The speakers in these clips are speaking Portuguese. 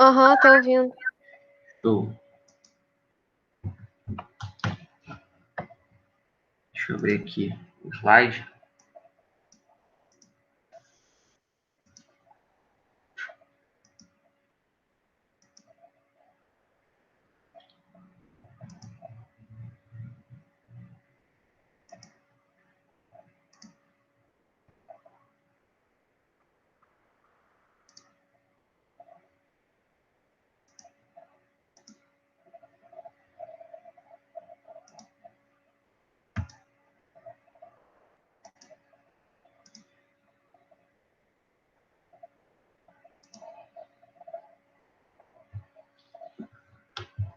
Aham, tô ouvindo. Show. Deixa eu ver aqui o slide.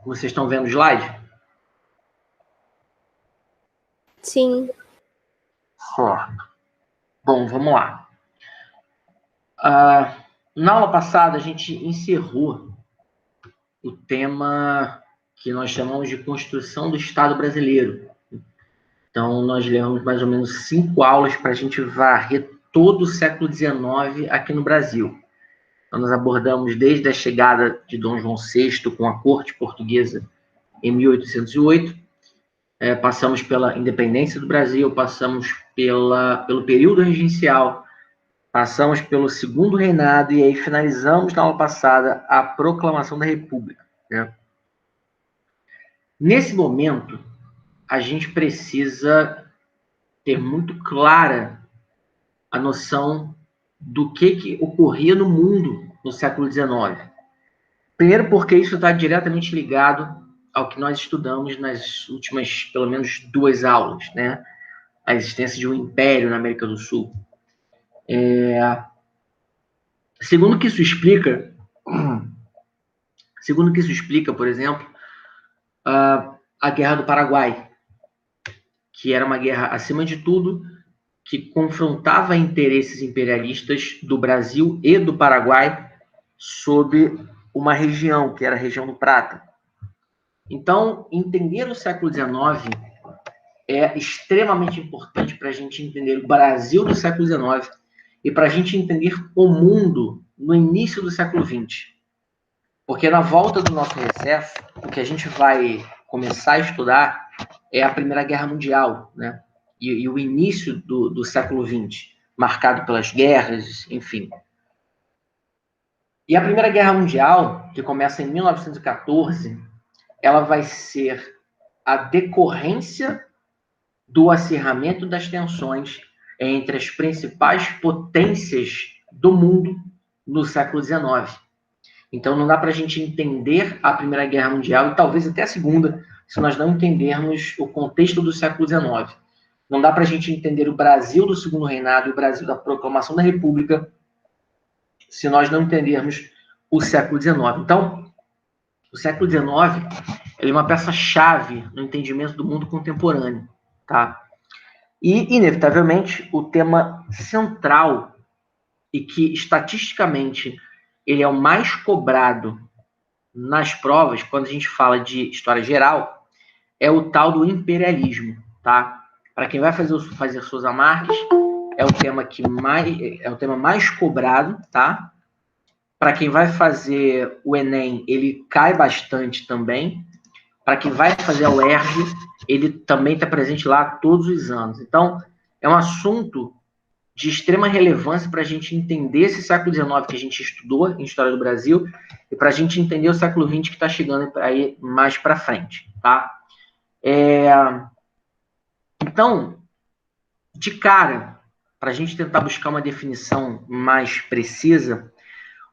Vocês estão vendo o slide? Sim. Certo. Bom, vamos lá. Na aula passada, a gente encerrou o tema que nós chamamos de construção do Estado brasileiro. Então, nós levamos mais ou menos 5 aulas para a gente varrer todo o século XIX aqui no Brasil. Então, nós abordamos desde a chegada de Dom João VI com a corte portuguesa em 1808, passamos pela independência do Brasil, passamos pelo período regencial, passamos pelo segundo reinado e aí finalizamos na aula passada a proclamação da República, né? Nesse momento, a gente precisa ter muito clara a noção do que ocorria no mundo no século XIX. Primeiro porque isso está diretamente ligado ao que nós estudamos nas últimas, pelo menos, 2 aulas, né? A existência de um império na América do Sul. Segundo que isso explica, por exemplo, a Guerra do Paraguai, que era uma guerra, acima de tudo, que confrontava interesses imperialistas do Brasil e do Paraguai sob uma região, que era a região do Prata. Então, entender o século XIX é extremamente importante para a gente entender o Brasil do século XIX e para a gente entender o mundo no início do século XX. Porque na volta do nosso recesso, o que a gente vai começar a estudar é a Primeira Guerra Mundial, né? E o início do século XX, marcado pelas guerras, enfim. E a Primeira Guerra Mundial, que começa em 1914, ela vai ser a decorrência do acirramento das tensões entre as principais potências do mundo no século XIX. Então, não dá para a gente entender a Primeira Guerra Mundial e talvez até a Segunda, se nós não entendermos o contexto do século XIX. Não dá para a gente entender o Brasil do Segundo Reinado e o Brasil da Proclamação da República se nós não entendermos o século XIX. Então, o século XIX ele é uma peça-chave no entendimento do mundo contemporâneo, tá? E, inevitavelmente, o tema central e que, estatisticamente, ele é o mais cobrado nas provas, quando a gente fala de história geral, é o tal do imperialismo, tá? Para quem vai fazer Sousa Marques, é o tema mais cobrado, tá? Para quem vai fazer o Enem, ele cai bastante também. Para quem vai fazer a UERJ, ele também está presente lá todos os anos. Então, é um assunto de extrema relevância para a gente entender esse século XIX que a gente estudou em História do Brasil e para a gente entender o século XX que está chegando aí mais para frente, tá? Então, de cara, para a gente tentar buscar uma definição mais precisa,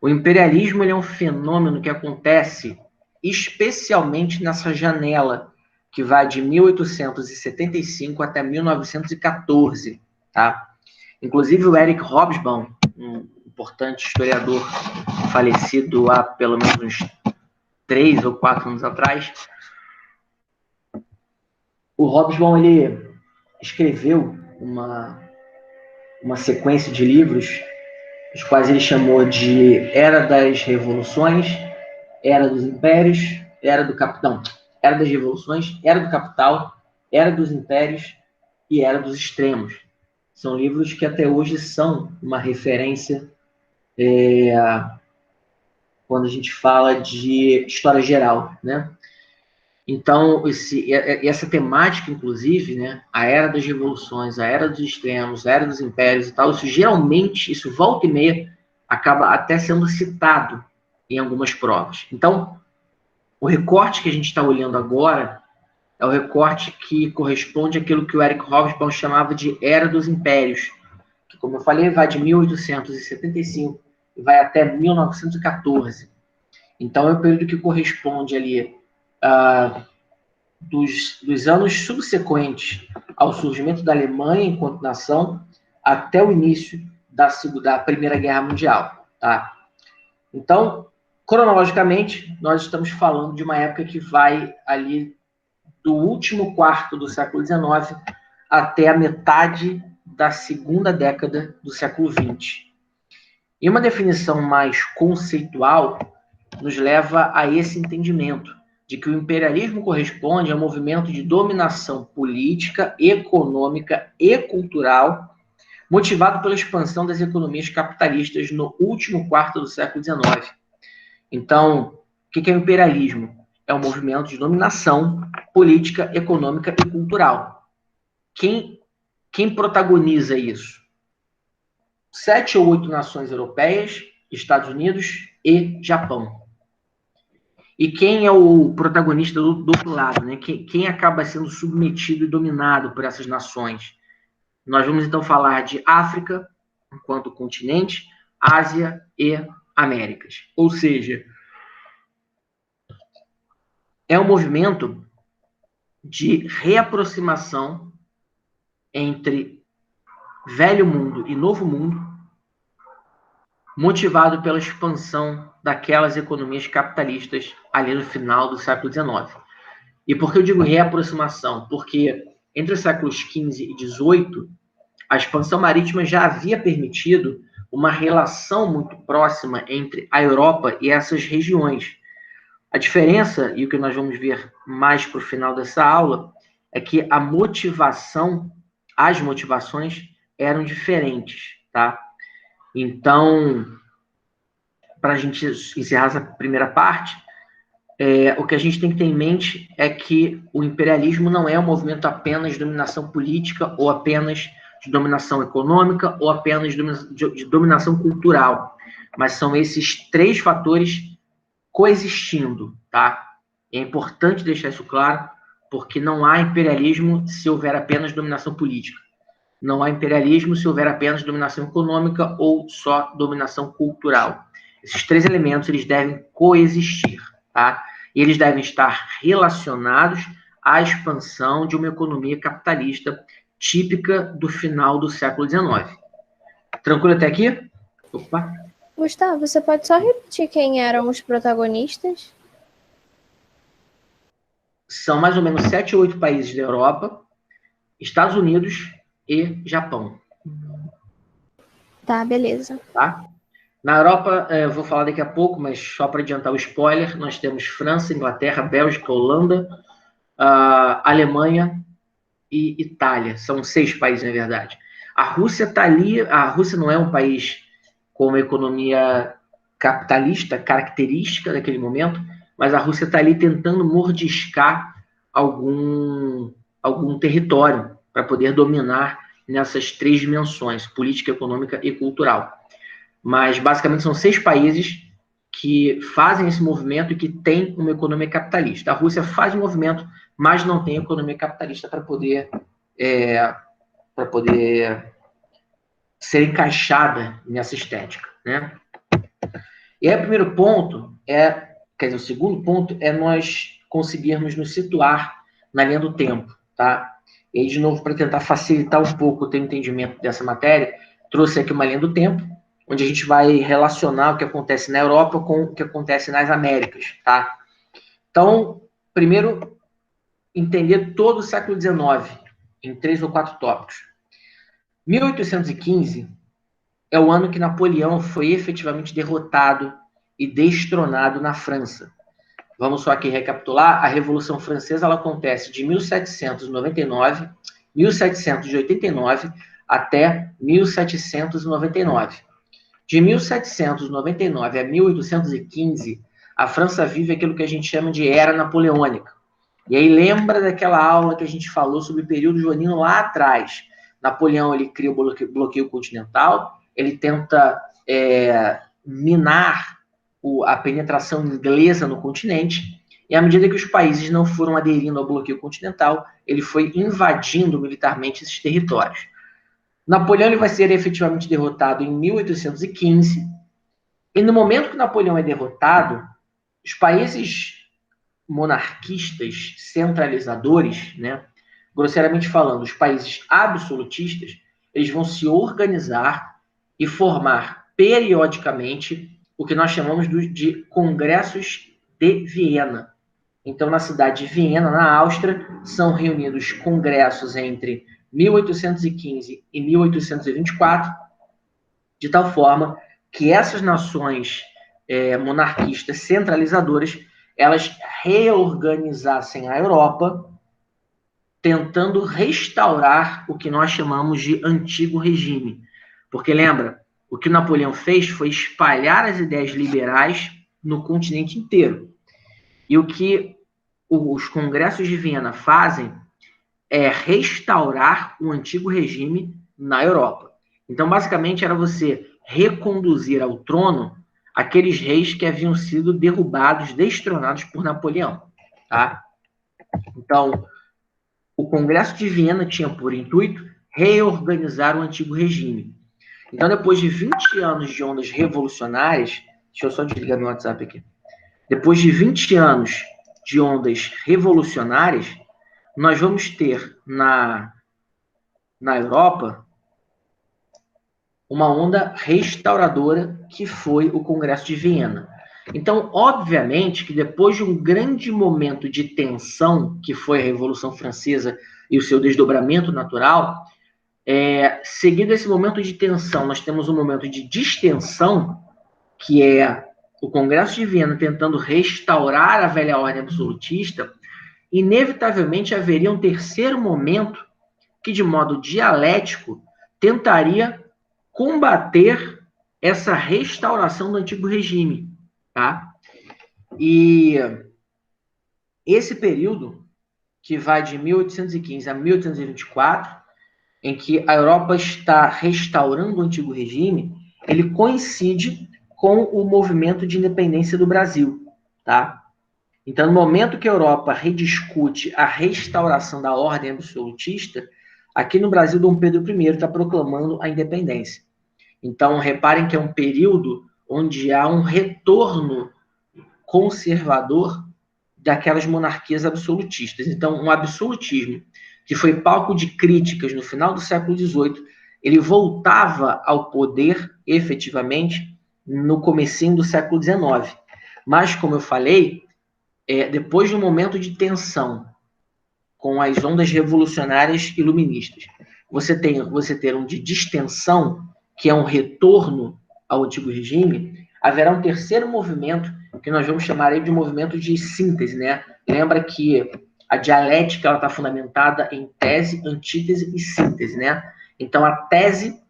o imperialismo ele é um fenômeno que acontece especialmente nessa janela que vai de 1875 até 1914, tá? Inclusive o Eric Hobsbawm, um importante historiador falecido há pelo menos uns 3 ou 4 anos atrás, o Hobsbawm ele escreveu uma sequência de livros, os quais ele chamou de Era das Revoluções, Era dos Impérios, Era das Revoluções, Era do Capital, Era dos Impérios e Era dos Extremos. São livros que até hoje são uma referência quando a gente fala de história geral, né? Então, essa temática, inclusive, né, a era das revoluções, a era dos extremos, a era dos impérios e tal, isso geralmente, isso volta e meia, acaba até sendo citado em algumas provas. Então, o recorte que a gente está olhando agora é o recorte que corresponde àquilo que o Eric Hobsbawm chamava de Era dos Impérios, que, como eu falei, vai de 1875 e vai até 1914. Então, é o período que corresponde ali dos anos subsequentes ao surgimento da Alemanha enquanto nação até o início da Primeira Guerra Mundial. Tá? Então, cronologicamente, nós estamos falando de uma época que vai ali do último quarto do século XIX até a metade da segunda década do século XX. E uma definição mais conceitual nos leva a esse entendimento de que o imperialismo corresponde a um movimento de dominação política, econômica e cultural motivado pela expansão das economias capitalistas no último quarto do século XIX. Então, o que é o imperialismo? É um movimento de dominação política, econômica e cultural. Quem protagoniza isso? 7 ou 8 nações europeias, Estados Unidos e Japão. E quem é o protagonista do outro lado? Né? Quem acaba sendo submetido e dominado por essas nações? Nós vamos, então, falar de África, enquanto continente, Ásia e Américas. Ou seja, é um movimento de reaproximação entre velho mundo e novo mundo, motivado pela expansão daquelas economias capitalistas ali no final do século XIX. E por que eu digo reaproximação? Porque entre os séculos XV e XVIII, a expansão marítima já havia permitido uma relação muito próxima entre a Europa e essas regiões. A diferença, e o que nós vamos ver mais para o final dessa aula, é que as motivações eram diferentes, tá? Então, para a gente encerrar essa primeira parte, o que a gente tem que ter em mente é que o imperialismo não é um movimento apenas de dominação política ou apenas de dominação econômica ou apenas de dominação cultural, mas são esses 3 fatores coexistindo, tá? É importante deixar isso claro, porque não há imperialismo se houver apenas dominação política. Não há imperialismo se houver apenas dominação econômica ou só dominação cultural. Esses 3 elementos, eles devem coexistir, tá? E eles devem estar relacionados à expansão de uma economia capitalista típica do final do século XIX. Tranquilo até aqui? Opa. Gustavo, você pode só repetir quem eram os protagonistas? São mais ou menos 7 ou 8 países da Europa, Estados Unidos e Japão. Tá, beleza. Tá? Na Europa, eu vou falar daqui a pouco, mas só para adiantar o spoiler, nós temos França, Inglaterra, Bélgica, Holanda, Alemanha e Itália. São 6 países, na verdade. A Rússia está ali. A Rússia não é um país com uma economia capitalista característica daquele momento, mas a Rússia está ali tentando mordiscar algum território para poder dominar nessas 3 dimensões, política, econômica e cultural. Mas, basicamente, são 6 países que fazem esse movimento e que têm uma economia capitalista. A Rússia faz o movimento, mas não tem economia capitalista para poder ser encaixada nessa estética, né? E aí, o primeiro ponto o segundo ponto é nós conseguirmos nos situar na linha do tempo, tá? E aí, de novo, para tentar facilitar um pouco o teu entendimento dessa matéria, trouxe aqui uma linha do tempo, onde a gente vai relacionar o que acontece na Europa com o que acontece nas Américas, tá? Então, primeiro, entender todo o século XIX, em 3 ou 4 tópicos. 1815 é o ano que Napoleão foi efetivamente derrotado e destronado na França. Vamos só aqui recapitular. A Revolução Francesa ela acontece de 1789 até 1799. De 1799 a 1815, a França vive aquilo que a gente chama de Era Napoleônica. E aí lembra daquela aula que a gente falou sobre o período joanino lá atrás. Napoleão, ele cria o bloqueio continental, ele tenta minar a penetração inglesa no continente, e à medida que os países não foram aderindo ao bloqueio continental, ele foi invadindo militarmente esses territórios. Napoleão ele vai ser efetivamente derrotado em 1815, e no momento que Napoleão é derrotado, os países monarquistas centralizadores, né, grosseiramente falando, os países absolutistas, eles vão se organizar e formar periodicamente o que nós chamamos de congressos de Viena. Então, na cidade de Viena, na Áustria, são reunidos congressos entre 1815 e 1824, de tal forma que essas nações monarquistas centralizadoras, elas reorganizassem a Europa, tentando restaurar o que nós chamamos de antigo regime. Porque lembra, o que Napoleão fez foi espalhar as ideias liberais no continente inteiro. E o que os congressos de Viena fazem é restaurar o antigo regime na Europa. Então, basicamente, era você reconduzir ao trono aqueles reis que haviam sido derrubados, destronados por Napoleão. Tá? Então, o Congresso de Viena tinha por intuito reorganizar o antigo regime. Então, depois de 20 anos de ondas revolucionárias, deixa eu só desligar meu WhatsApp aqui. Depois de 20 anos de ondas revolucionárias, nós vamos ter na Europa uma onda restauradora que foi o Congresso de Viena. Então, obviamente, que depois de um grande momento de tensão, que foi a Revolução Francesa e o seu desdobramento natural, seguido esse momento de tensão, nós temos um momento de distensão, que é o Congresso de Viena tentando restaurar a velha ordem absolutista. Inevitavelmente haveria um terceiro momento que, de modo dialético, tentaria combater essa restauração do antigo regime, tá? E esse período, que vai de 1815 a 1824, em que a Europa está restaurando o antigo regime, ele coincide com o movimento de independência do Brasil, tá? Então, no momento que a Europa rediscute a restauração da ordem absolutista, aqui no Brasil, Dom Pedro I está proclamando a independência. Então, reparem que é um período onde há um retorno conservador daquelas monarquias absolutistas. Então, um absolutismo que foi palco de críticas no final do século XVIII, ele voltava ao poder, efetivamente, no comecinho do século XIX. Mas, como eu falei, depois de um momento de tensão com as ondas revolucionárias iluministas, você ter um de distensão, que é um retorno ao antigo regime, haverá um terceiro movimento que nós vamos chamar aí de movimento de síntese, né? Lembra que a dialética está fundamentada em tese, antítese e síntese, né? Então, a tese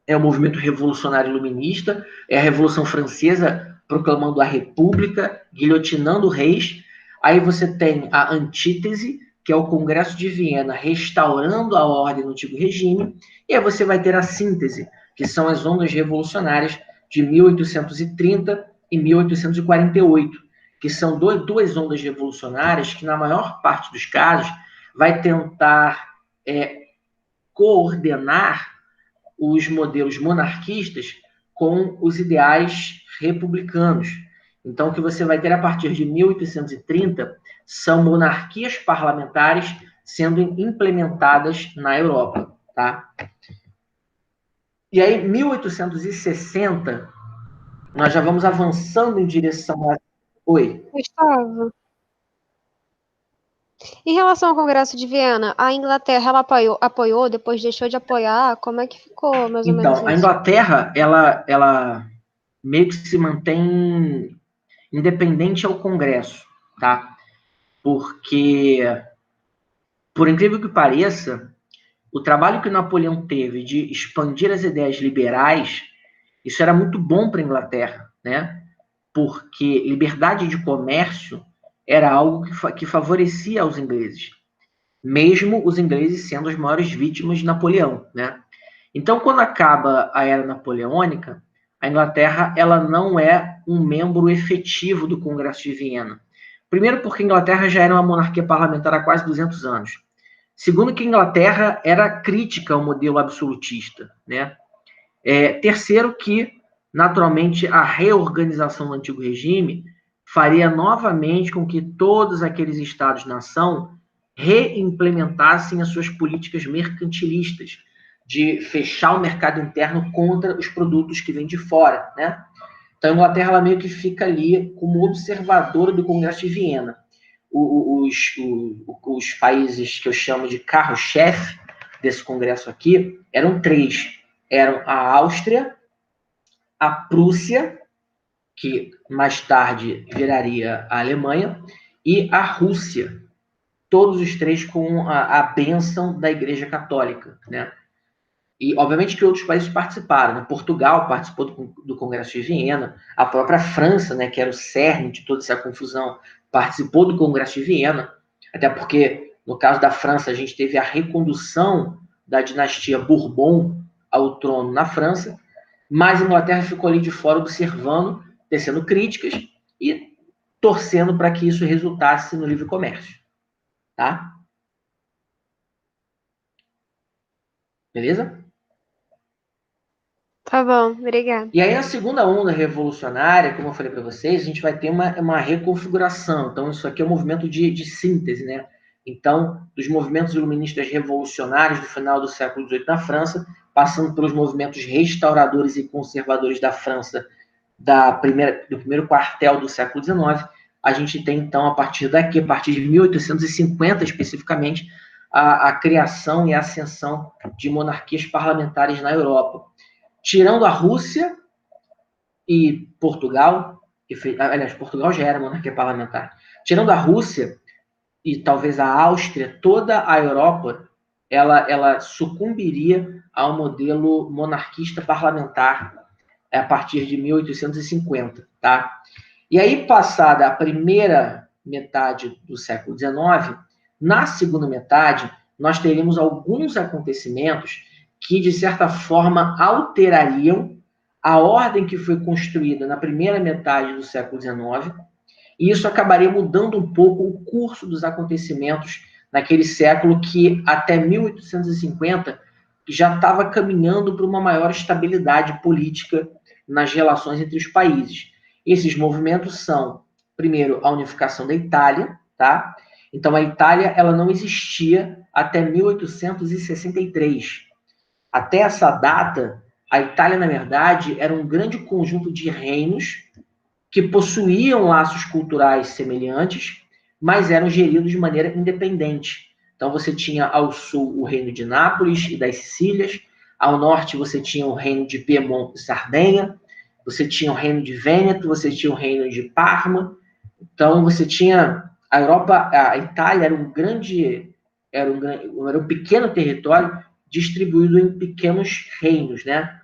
é o movimento revolucionário iluminista, é a Revolução Francesa proclamando a República, guilhotinando reis. Aí você tem a antítese, que é o Congresso de Viena restaurando a ordem no antigo regime, e aí você vai ter a síntese, que são as ondas revolucionárias de 1830 e 1848, que são duas ondas revolucionárias que, na maior parte dos casos, vai tentar coordenar os modelos monarquistas com os ideais republicanos. Então, o que você vai ter a partir de 1830 são monarquias parlamentares sendo implementadas na Europa, tá? E aí, 1860, nós já vamos avançando em direção a... Oi? Gustavo, em relação ao Congresso de Viena, a Inglaterra ela apoiou, depois deixou de apoiar? Como é que ficou, mais ou menos Então, a isso? Inglaterra, ela meio que se mantém independente ao Congresso, tá? Porque, por incrível que pareça, o trabalho que Napoleão teve de expandir as ideias liberais, Isso era muito bom para a Inglaterra, né? Porque liberdade de comércio era algo que favorecia aos ingleses, mesmo os ingleses sendo as maiores vítimas de Napoleão, né? Então, quando acaba a Era Napoleônica, a Inglaterra ela não é um membro efetivo do Congresso de Viena. Primeiro, porque a Inglaterra já era uma monarquia parlamentar há quase 200 anos. Segundo, que a Inglaterra era crítica ao modelo absolutista, né? Terceiro, que, naturalmente, a reorganização do antigo regime faria novamente com que todos aqueles estados-nação reimplementassem as suas políticas mercantilistas, de fechar o mercado interno contra os produtos que vêm de fora, né? Então, a Inglaterra ela meio que fica ali como observadora do Congresso de Viena. Os países que eu chamo de carro-chefe desse congresso aqui eram três. Eram a Áustria, a Prússia, que mais tarde viraria a Alemanha, e a Rússia. Todos os três com a bênção da Igreja Católica, né? E, obviamente, que outros países participaram, né? Portugal participou do Congresso de Viena, a própria França, né, que era o cerne de toda essa confusão, participou do Congresso de Viena, até porque, no caso da França, a gente teve a recondução da dinastia Bourbon ao trono na França, mas a Inglaterra ficou ali de fora observando, tecendo críticas e torcendo para que isso resultasse no livre comércio. Tá? Beleza? Tá bom, obrigada. E aí, na segunda onda revolucionária, como eu falei para vocês, a gente vai ter uma reconfiguração. Então, isso aqui é um movimento de síntese, né? Então, dos movimentos iluministas revolucionários do final do século XVIII na França, passando pelos movimentos restauradores e conservadores da França do primeiro quartel do século XIX, a gente tem, então, a partir daqui, a partir de 1850 especificamente, a criação e a ascensão de monarquias parlamentares na Europa. Tirando a Rússia e Portugal, aliás, Portugal já era monarquia parlamentar. Tirando a Rússia e talvez a Áustria, toda a Europa ela sucumbiria ao modelo monarquista parlamentar a partir de 1850, tá? E aí, passada a primeira metade do século XIX, na segunda metade, nós teríamos alguns acontecimentos que, de certa forma, alterariam a ordem que foi construída na primeira metade do século XIX, e isso acabaria mudando um pouco o curso dos acontecimentos naquele século que, até 1850, já estava caminhando para uma maior estabilidade política nas relações entre os países. Esses movimentos são, primeiro, a unificação da Itália, tá? Então, a Itália ela não existia até 1863. Até essa data, a Itália, na verdade, era um grande conjunto de reinos que possuíam laços culturais semelhantes, mas eram geridos de maneira independente. Então, você tinha ao sul o reino de Nápoles e das Sicílias, ao norte você tinha o reino de Piemonte e Sardenha, você tinha o reino de Vêneto, você tinha o reino de Parma. Então, você tinha a Europa, a Itália era um pequeno território distribuído em pequenos reinos, né?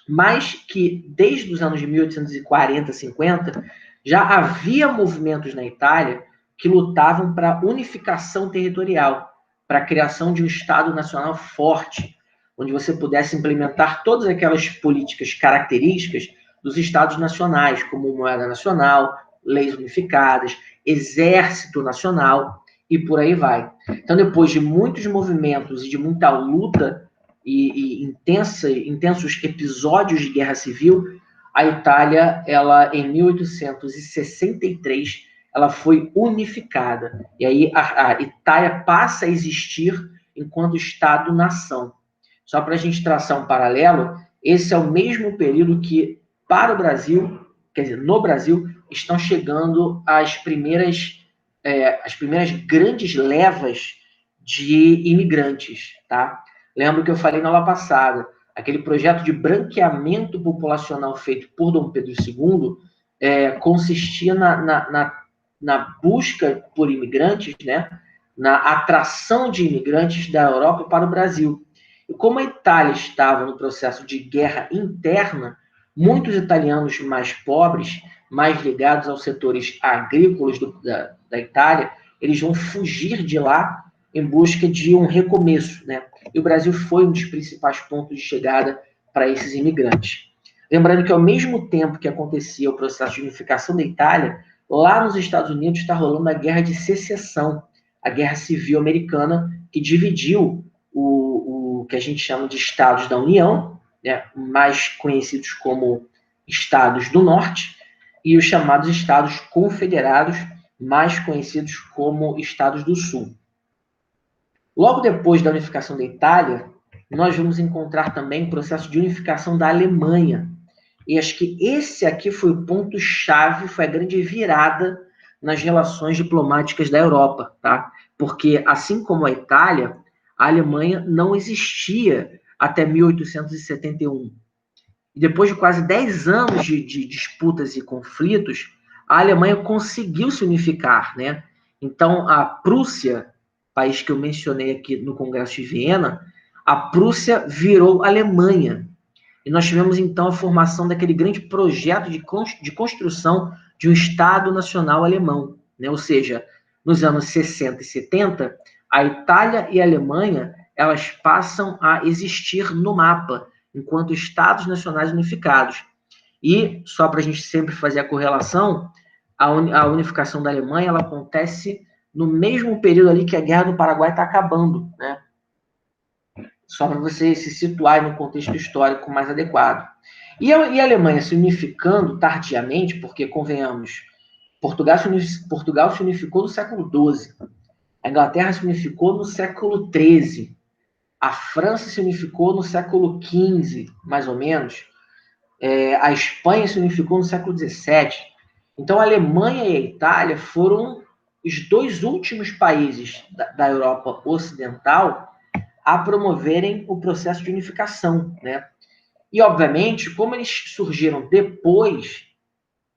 Mas que desde os anos de 1840, 50, já havia movimentos na Itália que lutavam para a unificação territorial, para a criação de um Estado nacional forte, onde você pudesse implementar todas aquelas políticas características dos Estados nacionais, como moeda nacional, leis unificadas, exército nacional e por aí vai. Então, depois de muitos movimentos e de muita luta e intensos episódios de guerra civil, a Itália, ela em 1863, ela foi unificada. E aí a Itália passa a existir enquanto Estado-nação. Só para a gente traçar um paralelo, esse é o mesmo período que, para o Brasil, quer dizer, no Brasil, estão chegando as primeiras grandes levas de imigrantes, tá? Lembro que eu falei na aula passada, aquele projeto de branqueamento populacional feito por Dom Pedro II consistia na busca por imigrantes, né? Na atração de imigrantes da Europa para o Brasil. E como a Itália estava no processo de guerra interna, muitos italianos mais pobres, mais ligados aos setores agrícolas da Itália, eles vão fugir de lá em busca de um recomeço, né? E o Brasil foi um dos principais pontos de chegada para esses imigrantes. Lembrando que, ao mesmo tempo que acontecia o processo de unificação da Itália, lá nos Estados Unidos está rolando a Guerra de Secessão, a Guerra Civil Americana, que dividiu o que a gente chama de Estados da União, né, mais conhecidos como Estados do Norte, e os chamados Estados Confederados, mais conhecidos como Estados do Sul. Logo depois da unificação da Itália, nós vamos encontrar também o processo de unificação da Alemanha. E acho que esse aqui foi o ponto-chave, foi a grande virada nas relações diplomáticas da Europa, tá? Porque, assim como a Itália, a Alemanha não existia até 1871. E depois de quase 10 anos de disputas e conflitos, a Alemanha conseguiu se unificar, né? Então, a Prússia, país que eu mencionei aqui no Congresso de Viena, a Prússia virou Alemanha. E nós tivemos, então, a formação daquele grande projeto de construção de um Estado Nacional Alemão, né? Ou seja, nos anos 60 e 70, a Itália e a Alemanha, elas passam a existir no mapa, enquanto Estados Nacionais unificados. E, só para a gente sempre fazer a correlação, a unificação da Alemanha, ela acontece no mesmo período ali que a Guerra do Paraguai está acabando, né? Só para você se situar no contexto histórico mais adequado. E a Alemanha se unificando tardiamente, porque, convenhamos, Portugal se unificou no século XII, a Inglaterra se unificou no século XIII, a França se unificou no século XV, mais ou menos, a Espanha se unificou no século XVII. Então, a Alemanha e a Itália foram os dois últimos países da Europa Ocidental a promoverem o processo de unificação, né? E, obviamente, como eles surgiram depois,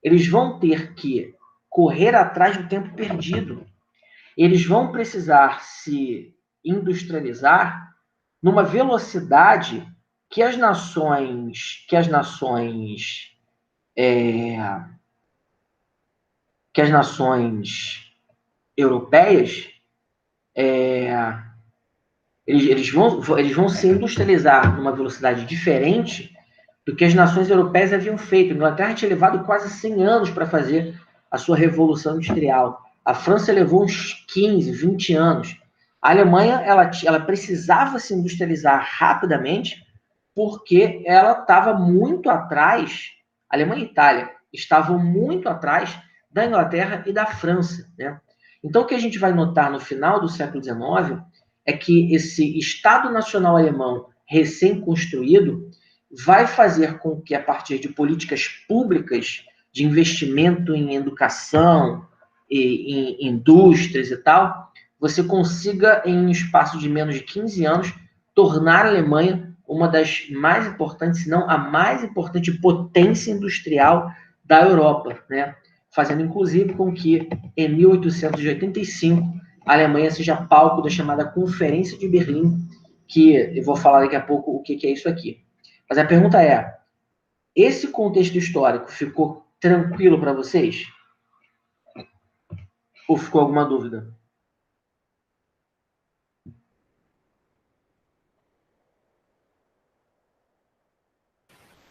eles vão ter que correr atrás do tempo perdido. Eles vão precisar se industrializar numa velocidade que as nações europeias eles vão se industrializar numa velocidade diferente do que as nações europeias haviam feito. A Inglaterra tinha levado quase 100 anos para fazer a sua revolução industrial. A França levou uns 15, 20 anos. A Alemanha ela precisava se industrializar rapidamente porque ela estava muito atrás, a Alemanha e a Itália estavam muito atrás da Inglaterra e da França, né? Então, o que a gente vai notar no final do século XIX é que esse Estado Nacional Alemão recém-construído vai fazer com que, a partir de políticas públicas de investimento em educação, e em indústrias e tal, você consiga, em um espaço de menos de 15 anos, tornar a Alemanha uma das mais importantes, se não a mais importante potência industrial da Europa, né? Fazendo, inclusive, com que, em 1885, a Alemanha seja palco da chamada Conferência de Berlim, que eu vou falar daqui a pouco o que é isso aqui. Mas a pergunta é, esse contexto histórico ficou tranquilo para vocês? Ou ficou alguma dúvida?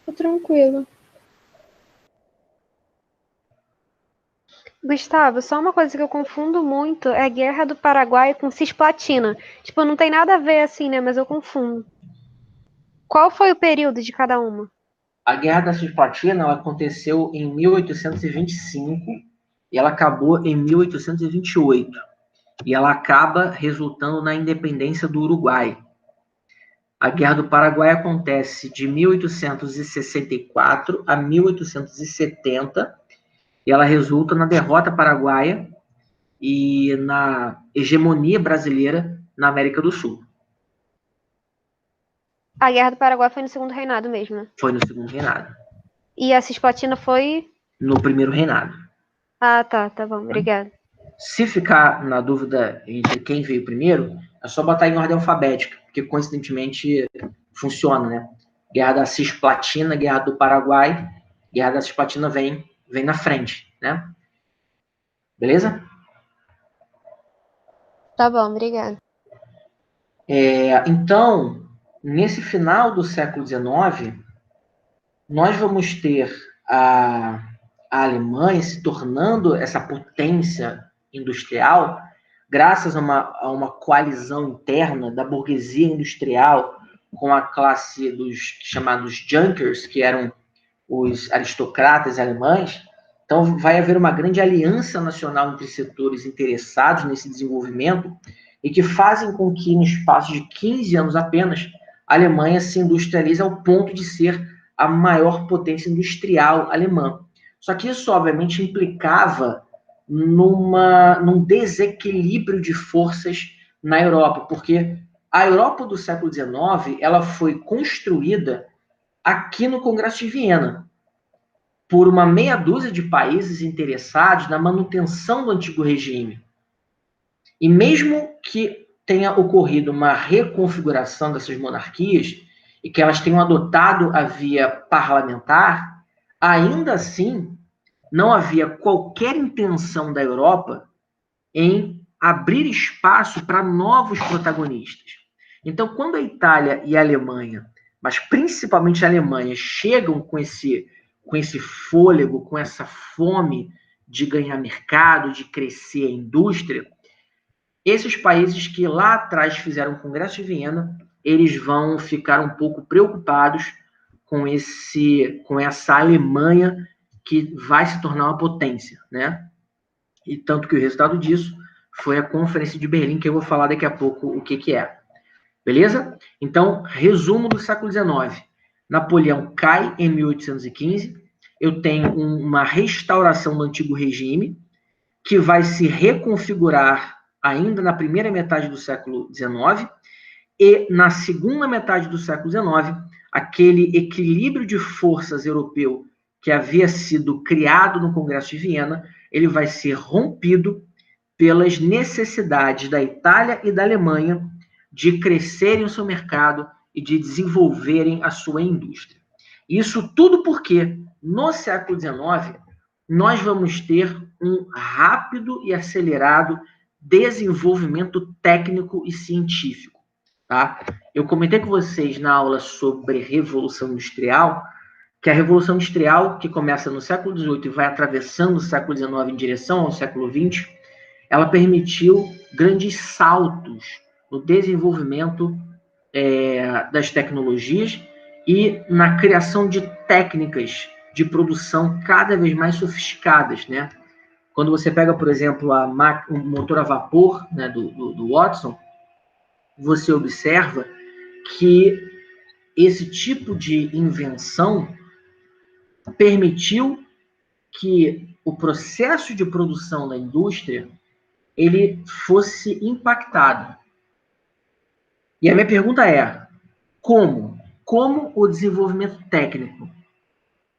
Tô tranquilo. Gustavo, só uma coisa que eu confundo muito é a Guerra do Paraguai com Cisplatina. Tipo, não tem nada a ver assim, né? Mas eu confundo. Qual foi o período de cada uma? A Guerra da Cisplatina ela aconteceu em 1825 e ela acabou em 1828. E ela acaba resultando na independência do Uruguai. A Guerra do Paraguai acontece de 1864 a 1870 e ela resulta na derrota paraguaia e na hegemonia brasileira na América do Sul. A Guerra do Paraguai foi no segundo reinado mesmo, né? Foi no segundo reinado. E a Cisplatina foi... No primeiro reinado. Ah, tá bom, obrigada. Se ficar na dúvida entre quem veio primeiro, é só botar em ordem alfabética, porque coincidentemente funciona, né? Guerra da Cisplatina, Guerra do Paraguai. Guerra da Cisplatina vem na frente, né? Beleza? Tá bom, obrigada. Então, nesse final do século XIX, nós vamos ter a Alemanha se tornando essa potência industrial, graças a uma coalizão interna da burguesia industrial com a classe dos chamados Junkers, que eram os aristocratas alemães. Então, vai haver uma grande aliança nacional entre setores interessados nesse desenvolvimento e que fazem com que, no espaço de 15 anos apenas, a Alemanha se industrialize ao ponto de ser a maior potência industrial alemã. Só que isso, obviamente, implicava num desequilíbrio de forças na Europa, porque a Europa do século XIX ela foi construída aqui no Congresso de Viena por uma meia dúzia de países interessados na manutenção do antigo regime. E mesmo que tenha ocorrido uma reconfiguração dessas monarquias e que elas tenham adotado a via parlamentar, ainda assim não havia qualquer intenção da Europa em abrir espaço para novos protagonistas. Então, quando a Itália e a Alemanha, mas principalmente a Alemanha, chegam com esse fôlego, com essa fome de ganhar mercado, de crescer a indústria, esses países que lá atrás fizeram o Congresso de Viena, eles vão ficar um pouco preocupados com essa Alemanha que vai se tornar uma potência, né? E tanto que o resultado disso foi a Conferência de Berlim, que eu vou falar daqui a pouco o que é. Beleza? Então, resumo do século XIX. Napoleão cai em 1815. Eu tenho uma restauração do antigo regime, que vai se reconfigurar ainda na primeira metade do século XIX. E na segunda metade do século XIX, aquele equilíbrio de forças europeu que havia sido criado no Congresso de Viena, ele vai ser rompido pelas necessidades da Itália e da Alemanha de crescerem o seu mercado e de desenvolverem a sua indústria. Isso tudo porque, no século XIX, nós vamos ter um rápido e acelerado desenvolvimento técnico e científico. Tá? Eu comentei com vocês na aula sobre Revolução Industrial, que a Revolução Industrial, que começa no século XVIII e vai atravessando o século XIX em direção ao século XX, ela permitiu grandes saltos no desenvolvimento das tecnologias e na criação de técnicas de produção cada vez mais sofisticadas, né? Quando você pega, por exemplo, o motor a vapor, né, do Watson, você observa que esse tipo de invenção permitiu que o processo de produção da indústria ele fosse impactado. E a minha pergunta é, como o desenvolvimento técnico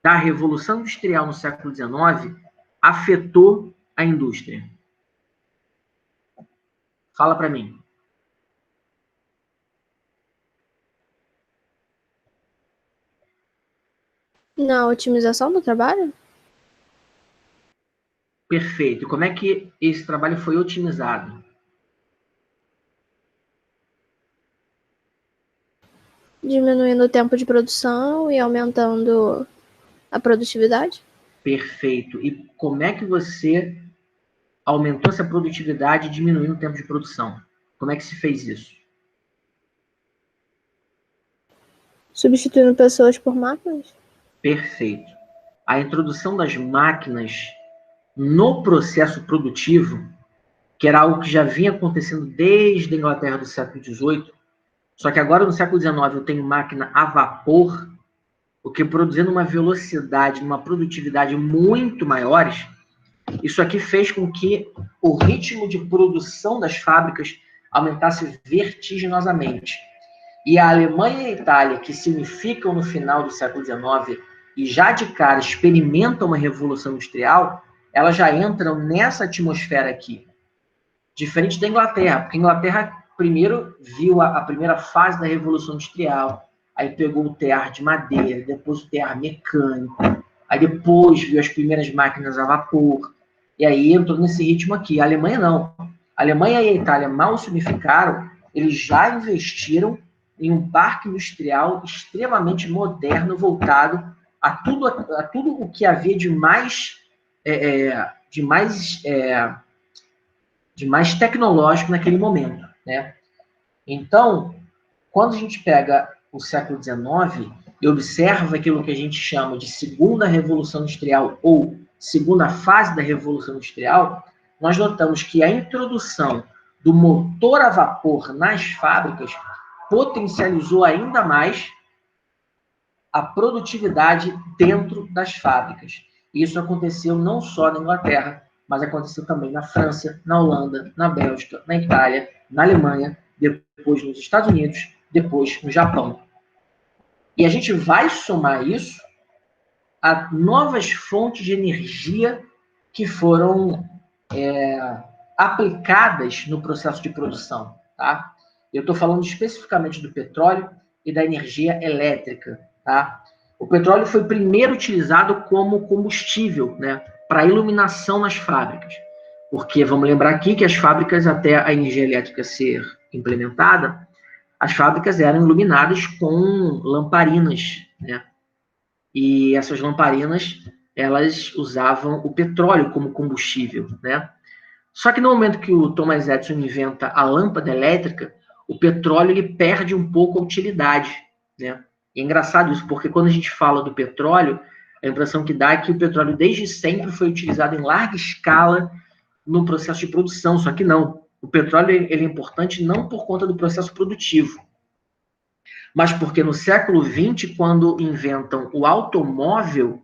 da Revolução Industrial no século XIX afetou a indústria? Fala para mim. Na otimização do trabalho? Perfeito. Como é que esse trabalho foi otimizado? Diminuindo o tempo de produção e aumentando a produtividade? Perfeito. E como é que você aumentou essa produtividade diminuindo o tempo de produção? Como é que se fez isso? Substituindo pessoas por máquinas? Perfeito. A introdução das máquinas no processo produtivo, que era algo que já vinha acontecendo desde a Inglaterra do século XVIII, só que agora no século XIX eu tenho máquina a vapor, o que produzindo uma velocidade, uma produtividade muito maiores, isso aqui fez com que o ritmo de produção das fábricas aumentasse vertiginosamente. E a Alemanha e a Itália, que se unificam no final do século XIX e já de cara experimentam uma revolução industrial, elas já entram nessa atmosfera aqui. Diferente da Inglaterra, porque a Inglaterra primeiro viu a primeira fase da Revolução Industrial, aí pegou o tear de madeira, depois o tear mecânico, aí depois viu as primeiras máquinas a vapor, e aí entrou nesse ritmo aqui. A Alemanha não. A Alemanha e a Itália mal se unificaram, eles já investiram em um parque industrial extremamente moderno, voltado a tudo o que havia de mais tecnológico naquele momento, né? Então, quando a gente pega o século XIX e observa aquilo que a gente chama de segunda revolução industrial ou segunda fase da revolução industrial, nós notamos que a introdução do motor a vapor nas fábricas potencializou ainda mais a produtividade dentro das fábricas. Isso aconteceu não só na Inglaterra, mas aconteceu também na França, na Holanda, na Bélgica, na Itália, na Alemanha, depois nos Estados Unidos, depois no Japão. E a gente vai somar isso a novas fontes de energia que foram aplicadas no processo de produção. Tá? Eu estou falando especificamente do petróleo e da energia elétrica. Tá? O petróleo foi primeiro utilizado como combustível, né, para iluminação nas fábricas. Porque vamos lembrar aqui que as fábricas, até a energia elétrica ser implementada, as fábricas eram iluminadas com lamparinas, né? E essas lamparinas, elas usavam o petróleo como combustível, né? Só que no momento que o Thomas Edison inventa a lâmpada elétrica, o petróleo ele perde um pouco a utilidade, né? E é engraçado isso, porque quando a gente fala do petróleo, a impressão que dá é que o petróleo desde sempre foi utilizado em larga escala no processo de produção, só que não. O petróleo ele é importante não por conta do processo produtivo, mas porque no século XX, quando inventam o automóvel,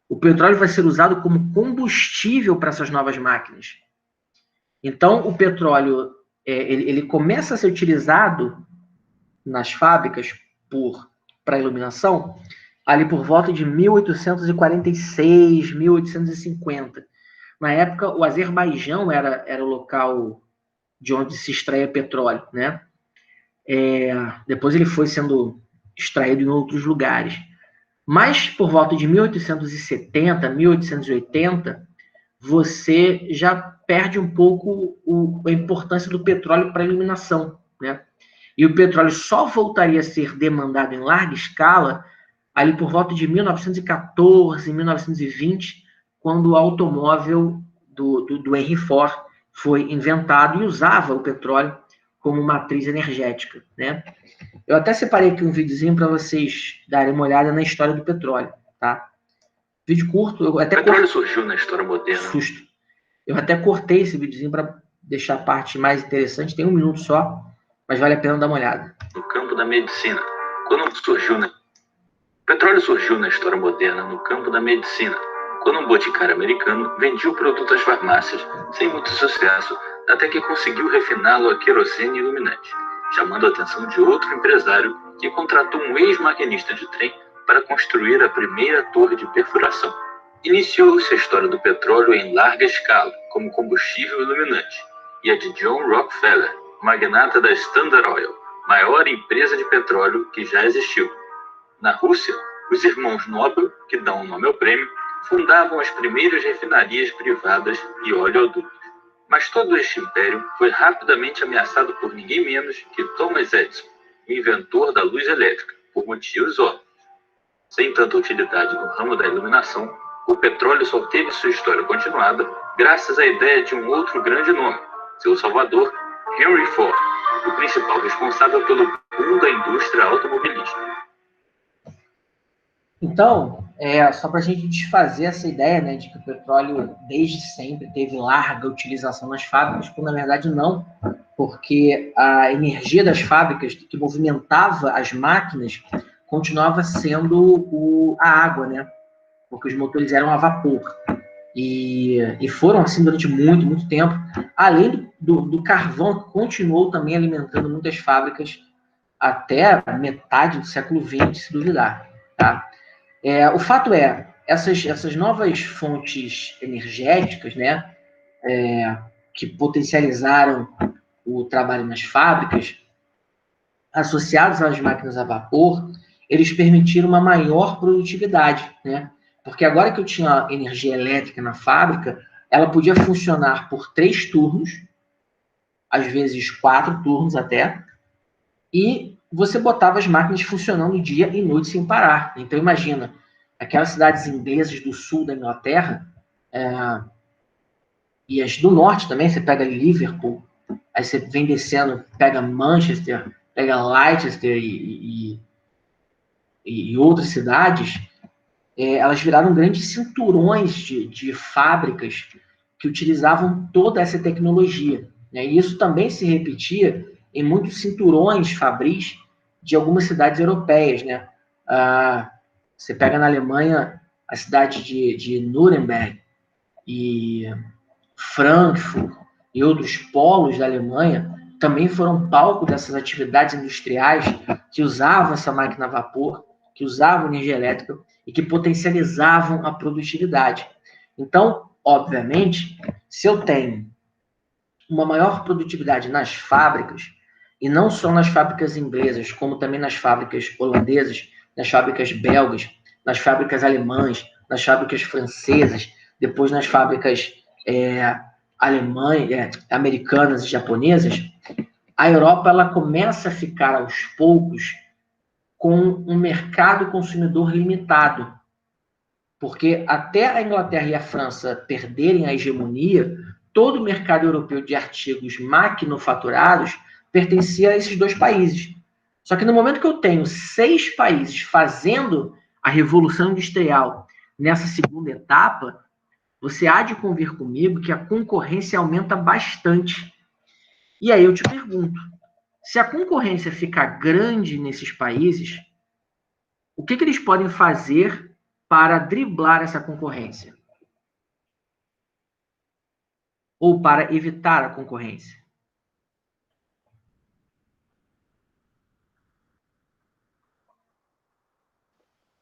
o petróleo vai ser usado como combustível para essas novas máquinas. Então, o petróleo ele começa a ser utilizado nas fábricas para iluminação ali por volta de 1846, 1850. Na época, o Azerbaijão era o local de onde se extraía petróleo, né? Depois ele foi sendo extraído em outros lugares. Mas por volta de 1870, 1880, você já perde um pouco a importância do petróleo para a iluminação, né? E o petróleo só voltaria a ser demandado em larga escala ali por volta de 1914, 1920, quando o automóvel do Henry Ford foi inventado e usava o petróleo como matriz energética, né? Eu até separei aqui um videozinho para vocês darem uma olhada na história do petróleo, tá? Vídeo curto, eu até... O petróleo surgiu na história moderna. Susto. Eu até cortei esse videozinho para deixar a parte mais interessante, tem 1 minuto só, mas vale a pena dar uma olhada. No campo da medicina, quando surgiu, né? O petróleo surgiu na história moderna no campo da medicina, quando um boticário americano vendia o produto às farmácias sem muito sucesso, até que conseguiu refiná-lo a querosene iluminante, chamando a atenção de outro empresário que contratou um ex-maquinista de trem para construir a primeira torre de perfuração. Iniciou-se a história do petróleo em larga escala, como combustível iluminante, e a de John Rockefeller, magnata da Standard Oil, maior empresa de petróleo que já existiu. Na Rússia, os irmãos Nobel, que dão o nome ao prêmio, fundavam as primeiras refinarias privadas de oleodutos. Mas todo este império foi rapidamente ameaçado por ninguém menos que Thomas Edison, o inventor da luz elétrica, por motivos óbvios. Sem tanta utilidade no ramo da iluminação, o petróleo só teve sua história continuada graças à ideia de um outro grande nome, seu salvador, Henry Ford, o principal responsável pelo boom da indústria automobilística. Então, só para a gente desfazer essa ideia, né, de que o petróleo desde sempre teve larga utilização nas fábricas, quando na verdade não, porque a energia das fábricas que movimentava as máquinas continuava sendo a água, né, porque os motores eram a vapor. E foram assim durante muito, muito tempo, além do carvão, que continuou também alimentando muitas fábricas até a metade do século XX, se duvidar, tá? O fato essas novas fontes energéticas, né, que potencializaram o trabalho nas fábricas, associados às máquinas a vapor, eles permitiram uma maior produtividade, né? Porque agora que eu tinha energia elétrica na fábrica, ela podia funcionar por 3 turnos, às vezes 4 turnos até, e você botava as máquinas funcionando dia e noite sem parar. Então imagina, aquelas cidades inglesas do sul da Inglaterra, e as do norte também, você pega Liverpool, aí você vem descendo, pega Manchester, pega Leicester e outras cidades, elas viraram grandes cinturões de fábricas que utilizavam toda essa tecnologia, né? E isso também se repetia em muitos cinturões fabris de algumas cidades europeias, né? Você pega na Alemanha a cidade de Nuremberg e Frankfurt e outros polos da Alemanha também foram palco dessas atividades industriais que usavam essa máquina a vapor, que usavam energia elétrica e que potencializavam a produtividade. Então, obviamente, se eu tenho uma maior produtividade nas fábricas, e não só nas fábricas inglesas, como também nas fábricas holandesas, nas fábricas belgas, nas fábricas alemãs, nas fábricas francesas, depois nas fábricas americanas e japonesas, a Europa ela começa a ficar aos poucos com um mercado consumidor limitado, porque até a Inglaterra e a França perderem a hegemonia, todo o mercado europeu de artigos maquinofaturados pertencia a esses 2 países. Só que no momento que eu tenho 6 países fazendo a revolução industrial nessa segunda etapa, você há de convir comigo que a concorrência aumenta bastante. E aí eu te pergunto, se a concorrência ficar grande nesses países, o que eles podem fazer para driblar essa concorrência? Ou para evitar a concorrência?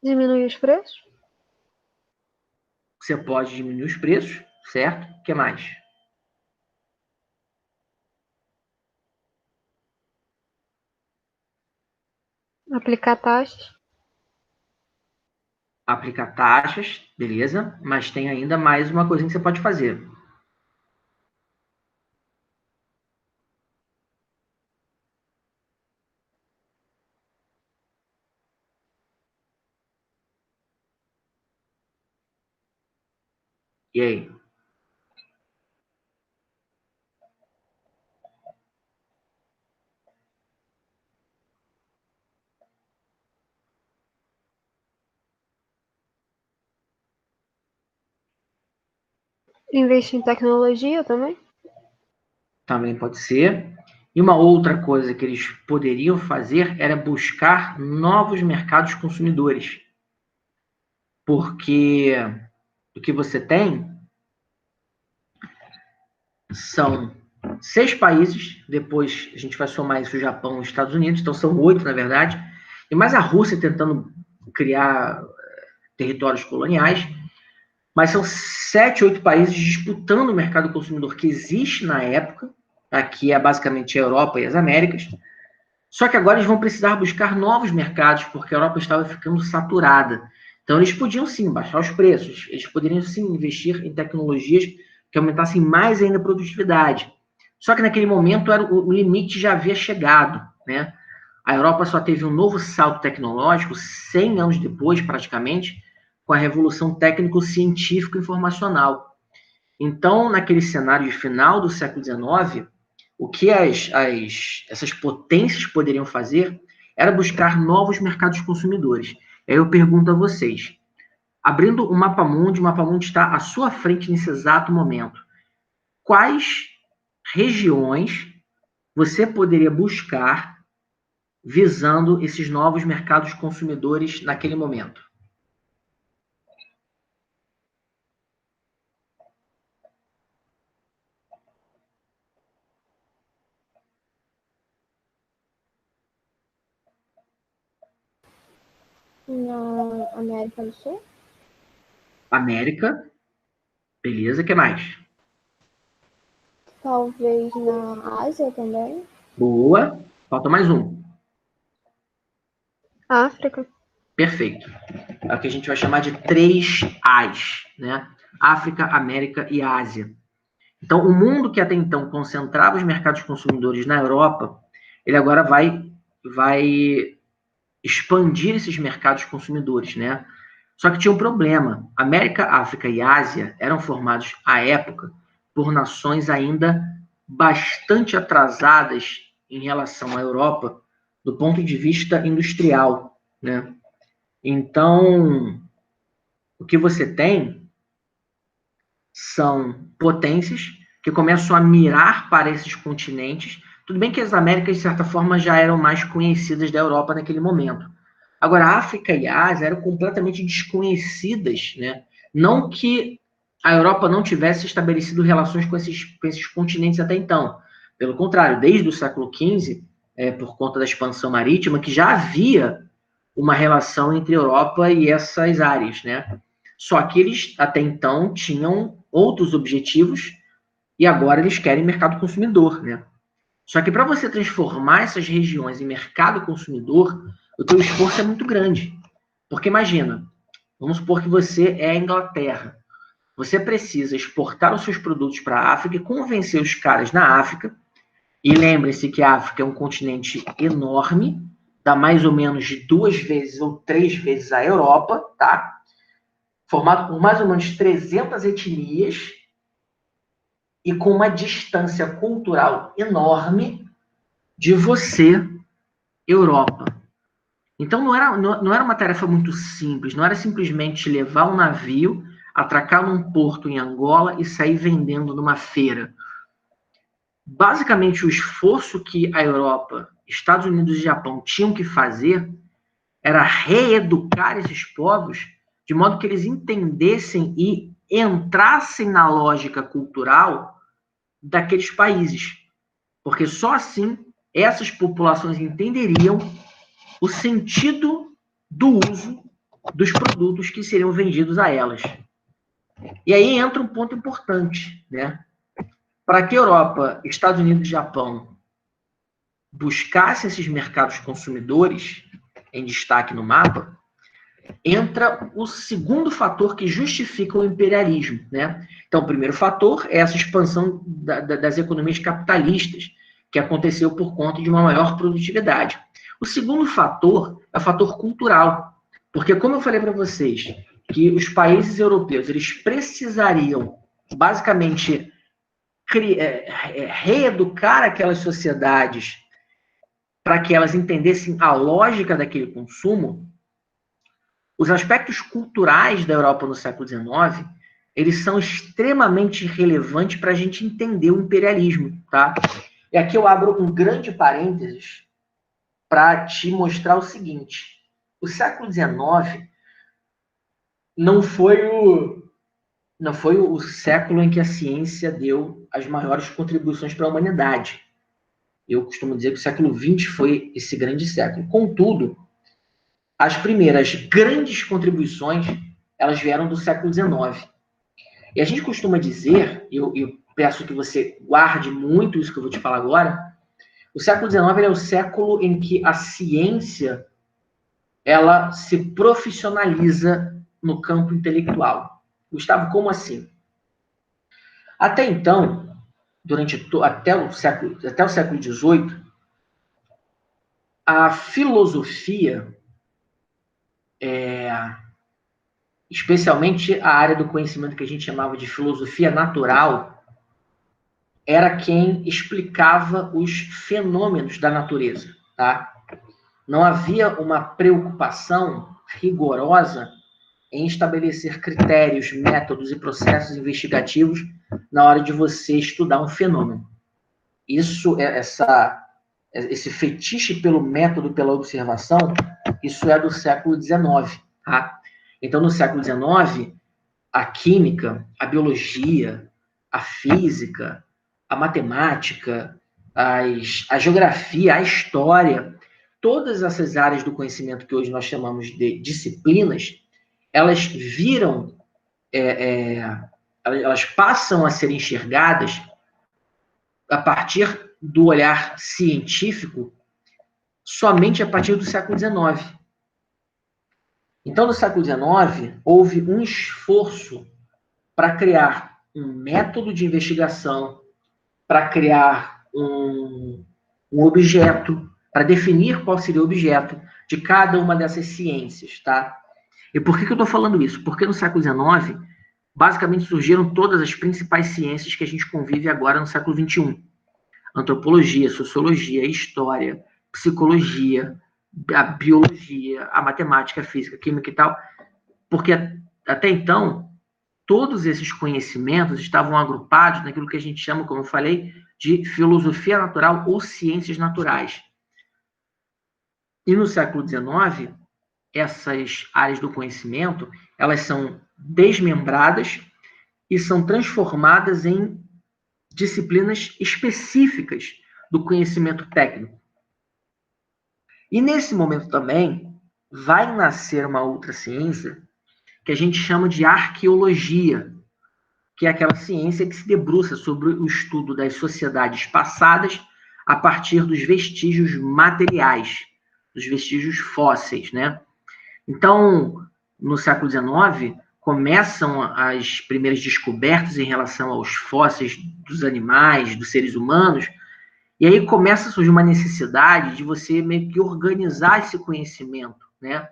Diminuir os preços? Você pode diminuir os preços, certo? O que mais? Aplicar taxas? Aplicar taxas, beleza, mas tem ainda mais uma coisinha que você pode fazer. E aí? Investir em tecnologia também? Também pode ser. E uma outra coisa que eles poderiam fazer era buscar novos mercados consumidores. Porque o que você tem são 6 países, depois a gente vai somar isso o Japão e os Estados Unidos, então são 8, na verdade, e mais a Rússia tentando criar territórios coloniais, mas são 7, 8 países disputando o mercado consumidor que existe na época, aqui é basicamente a Europa e as Américas, só que agora eles vão precisar buscar novos mercados, porque a Europa estava ficando saturada. Então eles podiam sim baixar os preços, eles poderiam sim investir em tecnologias que aumentassem mais ainda a produtividade. Só que naquele momento o limite já havia chegado, né? A Europa só teve um novo salto tecnológico 100 anos depois, praticamente, com a revolução técnico-científico-informacional. Então, naquele cenário de final do século XIX, o que essas potências poderiam fazer era buscar novos mercados consumidores. Aí eu pergunto a vocês, abrindo o o Mapa Mundi está à sua frente nesse exato momento. Quais regiões você poderia buscar visando esses novos mercados consumidores naquele momento? Na América do Sul? América, beleza, o que mais? Talvez na Ásia também. Boa, falta mais um. África. Perfeito. É o que a gente vai chamar de 3 As, né? África, América e Ásia. Então, o mundo que até então concentrava os mercados consumidores na Europa, ele agora vai expandir esses mercados consumidores, né? Só que tinha um problema. América, África e Ásia eram formados, à época, por nações ainda bastante atrasadas em relação à Europa, do ponto de vista industrial, né? Então, o que você tem são potências que começam a mirar para esses continentes. Tudo bem que as Américas, de certa forma, já eram mais conhecidas da Europa naquele momento. Agora, a África e a Ásia eram completamente desconhecidas, né? Não que a Europa não tivesse estabelecido relações com esses continentes até então. Pelo contrário, desde o século XV, por conta da expansão marítima, que já havia uma relação entre a Europa e essas áreas, né? Só que eles, até então, tinham outros objetivos e agora eles querem mercado consumidor, né? Só que para você transformar essas regiões em mercado consumidor, o teu esforço é muito grande. Porque imagina, vamos supor que você é a Inglaterra. Você precisa exportar os seus produtos para a África e convencer os caras na África. E lembre-se que a África é um continente enorme, dá mais ou menos de 2 vezes ou 3 vezes a Europa, tá? Formado por mais ou menos 300 etnias e com uma distância cultural enorme de você, Europa. Então não era uma tarefa muito simples, não era simplesmente levar um navio, atracar num porto em Angola e sair vendendo numa feira. Basicamente, o esforço que a Europa, Estados Unidos e Japão tinham que fazer era reeducar esses povos de modo que eles entendessem e entrassem na lógica cultural daqueles países. Porque só assim essas populações entenderiam o sentido do uso dos produtos que seriam vendidos a elas. E aí entra um ponto importante, né? Para que a Europa, Estados Unidos e Japão buscassem esses mercados consumidores em destaque no mapa, entra o segundo fator que justifica o imperialismo, né? Então, o primeiro fator é essa expansão das economias capitalistas, que aconteceu por conta de uma maior produtividade. O segundo fator é o fator cultural, porque, como eu falei para vocês, que os países europeus eles precisariam, basicamente, reeducar aquelas sociedades para que elas entendessem a lógica daquele consumo. Os aspectos culturais da Europa no século XIX, eles são extremamente relevantes para a gente entender o imperialismo, tá? E aqui eu abro um grande parênteses para te mostrar o seguinte. O século XIX não foi o século em que a ciência deu as maiores contribuições para a humanidade. Eu costumo dizer que o século XX foi esse grande século. Contudo, as primeiras grandes contribuições, elas vieram do século XIX. E a gente costuma dizer, eu peço que você guarde muito isso que eu vou te falar agora, o século XIX é o século em que a ciência ela se profissionaliza no campo intelectual. Gustavo, como assim? Até então, até o século XVIII, a filosofia, especialmente a área do conhecimento que a gente chamava de filosofia natural, era quem explicava os fenômenos da natureza, tá? Não havia uma preocupação rigorosa em estabelecer critérios, métodos e processos investigativos na hora de você estudar um fenômeno. Esse fetiche pelo método, pela observação, isso é do século XIX, tá? Então, no século XIX, a química, a biologia, a física, a matemática, a geografia, a história, todas essas áreas do conhecimento que hoje nós chamamos de disciplinas, elas elas passam a ser enxergadas a partir do olhar científico somente a partir do século XIX. Então, no século XIX, houve um esforço para criar um método de investigação, para criar um objeto, para definir qual seria o objeto de cada uma dessas ciências, tá? E por que eu estou falando isso? Porque no século XIX, basicamente surgiram todas as principais ciências que a gente convive agora no século XXI. Antropologia, sociologia, história, psicologia, a biologia, a matemática, a física, a química e tal. Porque até então, todos esses conhecimentos estavam agrupados naquilo que a gente chama, como eu falei, de filosofia natural ou ciências naturais. E no século XIX, essas áreas do conhecimento, elas são desmembradas e são transformadas em disciplinas específicas do conhecimento técnico. E nesse momento também vai nascer uma outra ciência que a gente chama de arqueologia, que é aquela ciência que se debruça sobre o estudo das sociedades passadas a partir dos vestígios materiais, dos vestígios fósseis, né? Então, no século XIX, começam as primeiras descobertas em relação aos fósseis dos animais, dos seres humanos, e aí começa a surgir uma necessidade de você meio que organizar esse conhecimento, né?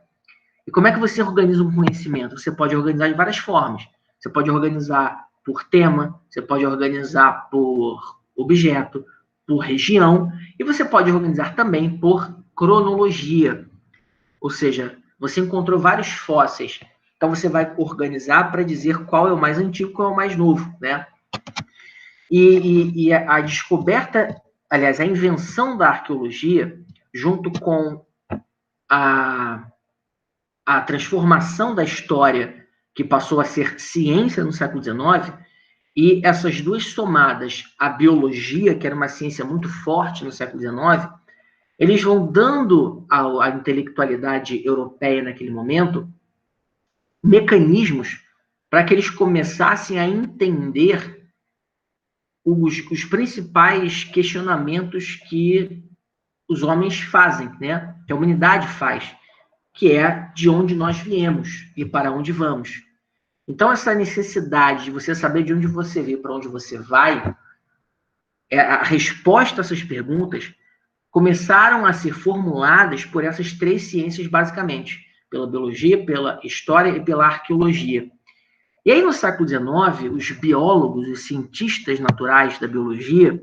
E como é que você organiza um conhecimento? Você pode organizar de várias formas. Você pode organizar por tema, você pode organizar por objeto, por região, e você pode organizar também por cronologia. Ou seja, você encontrou vários fósseis, então você vai organizar para dizer qual é o mais antigo, qual é o mais novo, né? E a descoberta, aliás, a invenção da arqueologia, junto com a transformação da história, que passou a ser ciência no século XIX, e essas duas somadas à biologia, que era uma ciência muito forte no século XIX, eles vão dando à intelectualidade europeia naquele momento mecanismos para que eles começassem a entender os principais questionamentos que os homens fazem, né? Que a humanidade faz, que é de onde nós viemos e para onde vamos. Então, essa necessidade de você saber de onde você veio, para onde você vai, a resposta a essas perguntas começaram a ser formuladas por essas três ciências, basicamente, pela biologia, pela história e pela arqueologia. E aí, no século XIX, os biólogos, os cientistas naturais da biologia,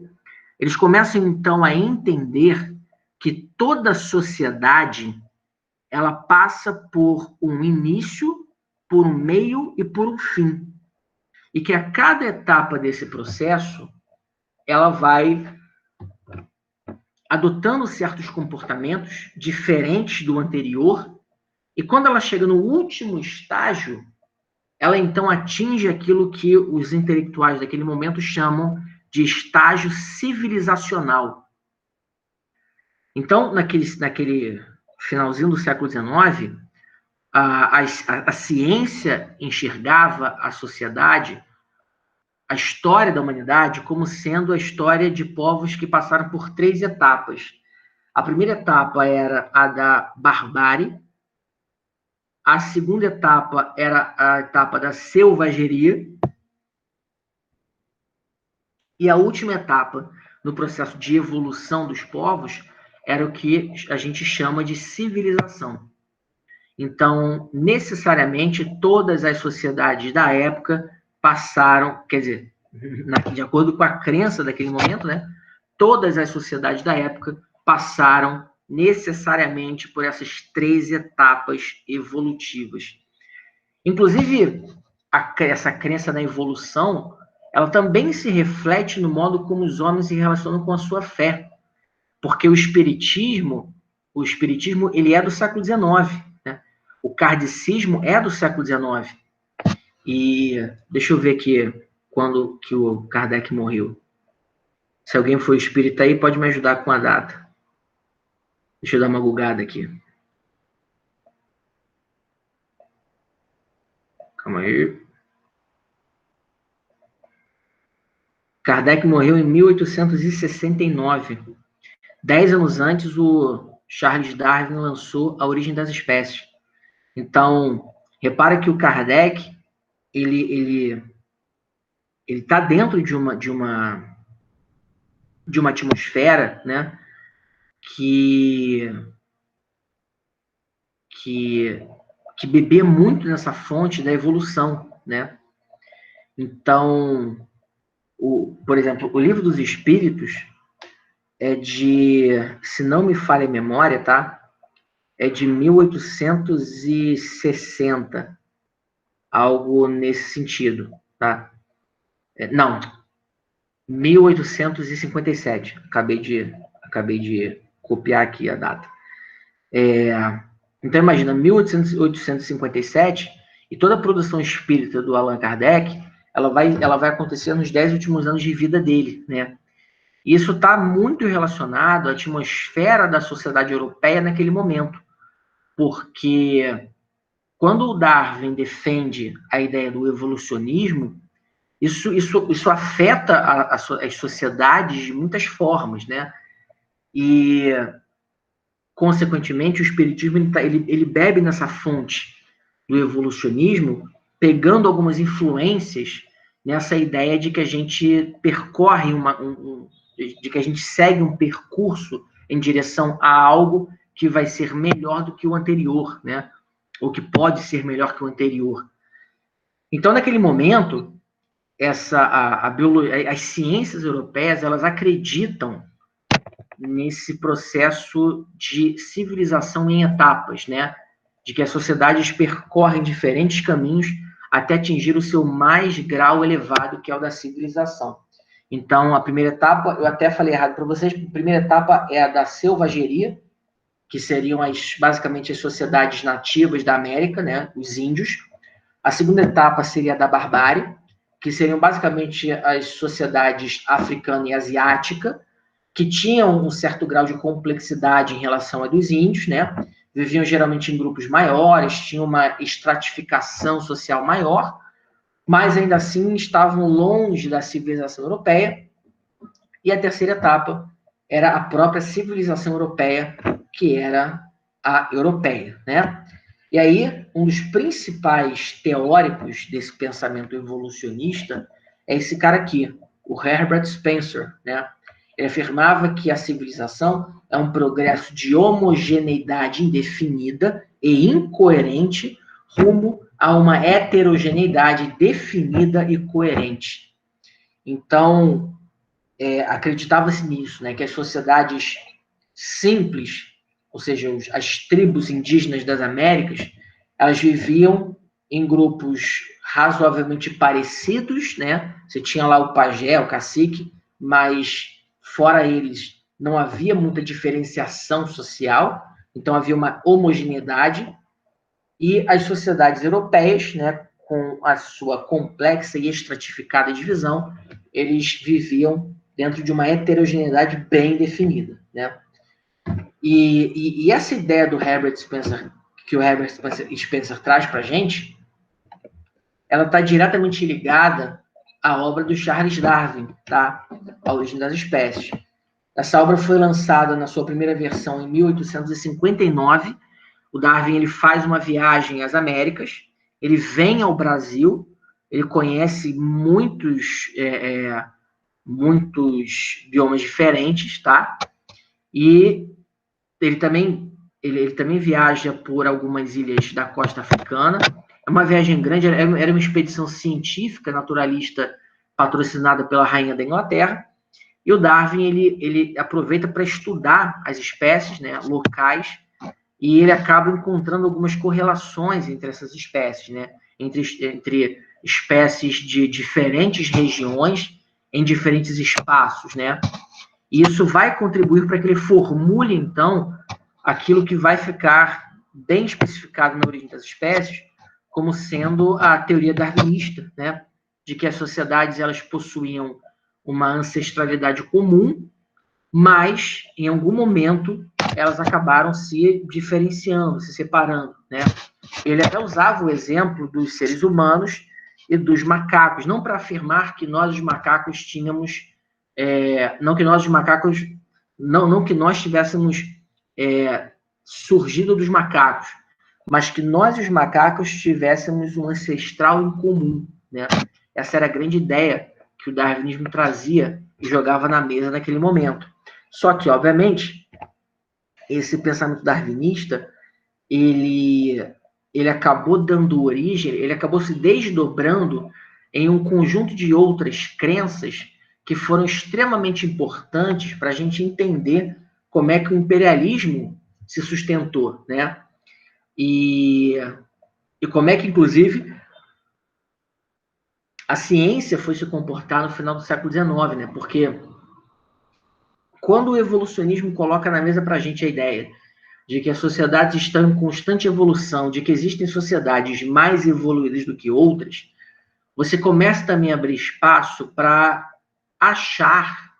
eles começam, então, a entender que toda sociedade ela passa por um início, por um meio e por um fim. E que a cada etapa desse processo, ela vai adotando certos comportamentos diferentes do anterior, e quando ela chega no último estágio, ela então atinge aquilo que os intelectuais daquele momento chamam de estágio civilizacional. Então, naquele finalzinho do século XIX, a ciência enxergava a sociedade, a história da humanidade, como sendo a história de povos que passaram por três etapas. A primeira etapa era a da barbárie, a segunda etapa era a etapa da selvageria, e a última etapa, no processo de evolução dos povos, era o que a gente chama de civilização. Então, necessariamente, todas as sociedades da época passaram, quer dizer, de acordo com a crença daquele momento, né? Todas as sociedades da época passaram necessariamente por essas três etapas evolutivas. Inclusive, essa crença na evolução, ela também se reflete no modo como os homens se relacionam com a sua fé. Porque o espiritismo ele é do século XIX, né? O kardecismo é do século XIX. E deixa eu ver aqui quando que o Kardec morreu. Se alguém for espírita aí, pode me ajudar com a data. Deixa eu dar uma gugada aqui. Calma aí. Kardec morreu em 1869. 10 anos antes, o Charles Darwin lançou A Origem das Espécies. Então, repara que o Kardec, ele está dentro de uma atmosfera, né, que bebê muito nessa fonte da evolução, né? Então, por exemplo, o Livro dos Espíritos é de, se não me falha a memória, tá? É de 1860, algo nesse sentido, tá? Não, 1857. Acabei de copiar aqui a data. Então, imagina, 1857, e toda a produção espírita do Allan Kardec, ela vai acontecer nos 10 últimos anos de vida dele, né? E isso está muito relacionado à atmosfera da sociedade europeia naquele momento, porque quando o Darwin defende a ideia do evolucionismo, isso afeta as sociedades de muitas formas, né? E, consequentemente, o espiritismo ele bebe nessa fonte do evolucionismo, pegando algumas influências nessa ideia de que a gente percorre de que a gente segue um percurso em direção a algo que vai ser melhor do que o anterior, né? Ou que pode ser melhor que o anterior. Então, naquele momento, as ciências europeias, elas acreditam nesse processo de civilização em etapas, né? De que as sociedades percorrem diferentes caminhos até atingir o seu mais grau elevado, que é o da civilização. Então, a primeira etapa, eu até falei errado para vocês, a primeira etapa é a da selvageria, que seriam basicamente as sociedades nativas da América, né? Os índios. A segunda etapa seria a da barbárie, que seriam basicamente as sociedades africana e asiática, que tinham um certo grau de complexidade em relação a dos índios, né? Viviam geralmente em grupos maiores, tinham uma estratificação social maior, mas ainda assim estavam longe da civilização europeia. E a terceira etapa era a própria civilização europeia, que era a europeia, né? E aí, um dos principais teóricos desse pensamento evolucionista é esse cara aqui, o Herbert Spencer, né? Ele afirmava que a civilização é um progresso de homogeneidade indefinida e incoerente rumo a uma heterogeneidade definida e coerente. Então, acreditava-se nisso, né? Que as sociedades simples, ou seja, as tribos indígenas das Américas, elas viviam em grupos razoavelmente parecidos, né? Você tinha lá o pajé, o cacique, mas fora eles não havia muita diferenciação social, então havia uma homogeneidade, e as sociedades europeias, né, com a sua complexa e estratificada divisão, eles viviam dentro de uma heterogeneidade bem definida, né? E essa ideia do Herbert Spencer, que o Herbert Spencer traz para a gente, ela está diretamente ligada à obra do Charles Darwin, tá? A Origem das Espécies. Essa obra foi lançada na sua primeira versão em 1859. O Darwin ele faz uma viagem às Américas, ele vem ao Brasil, ele conhece muitos biomas diferentes, tá? E ele também viaja por algumas ilhas da costa africana. É uma viagem grande, era uma expedição científica, naturalista, patrocinada pela rainha da Inglaterra. E o Darwin ele aproveita para estudar as espécies, né, locais, e ele acaba encontrando algumas correlações entre essas espécies, né, entre espécies de diferentes regiões em diferentes espaços, né? E isso vai contribuir para que ele formule, então, aquilo que vai ficar bem especificado na Origem das Espécies como sendo a teoria darwinista, né? De que as sociedades elas possuíam uma ancestralidade comum, mas, em algum momento, elas acabaram se diferenciando, se separando, né? Ele até usava o exemplo dos seres humanos e dos macacos, não para afirmar que nós, os macacos, tínhamos... não que nós, os macacos... Não que nós tivéssemos surgido dos macacos, mas que nós e os macacos tivéssemos um ancestral em comum, né? Essa era a grande ideia que o darwinismo trazia e jogava na mesa naquele momento. Só que, obviamente, esse pensamento darwinista, ele acabou dando origem, ele acabou se desdobrando em um conjunto de outras crenças que foram extremamente importantes para a gente entender como é que o imperialismo se sustentou, né? E como é que, inclusive, a ciência foi se comportar no final do século XIX, né? Porque quando o evolucionismo coloca na mesa para a gente a ideia de que as sociedades estão em constante evolução, de que existem sociedades mais evoluídas do que outras, você começa também a abrir espaço para achar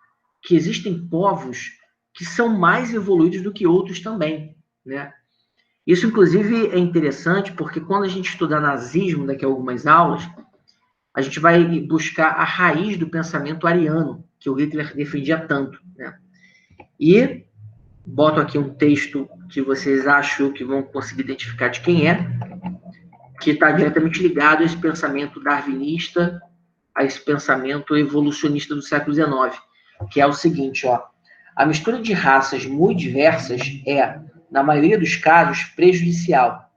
que existem povos que são mais evoluídos do que outros também, né? Isso, inclusive, é interessante porque quando a gente estuda nazismo daqui a algumas aulas, a gente vai buscar a raiz do pensamento ariano, que o Hitler defendia tanto, né? E boto aqui um texto que vocês acham que vão conseguir identificar de quem é, que está diretamente ligado a esse pensamento darwinista, a esse pensamento evolucionista do século XIX, que é o seguinte, ó: a mistura de raças muito diversas é, na maioria dos casos, prejudicial.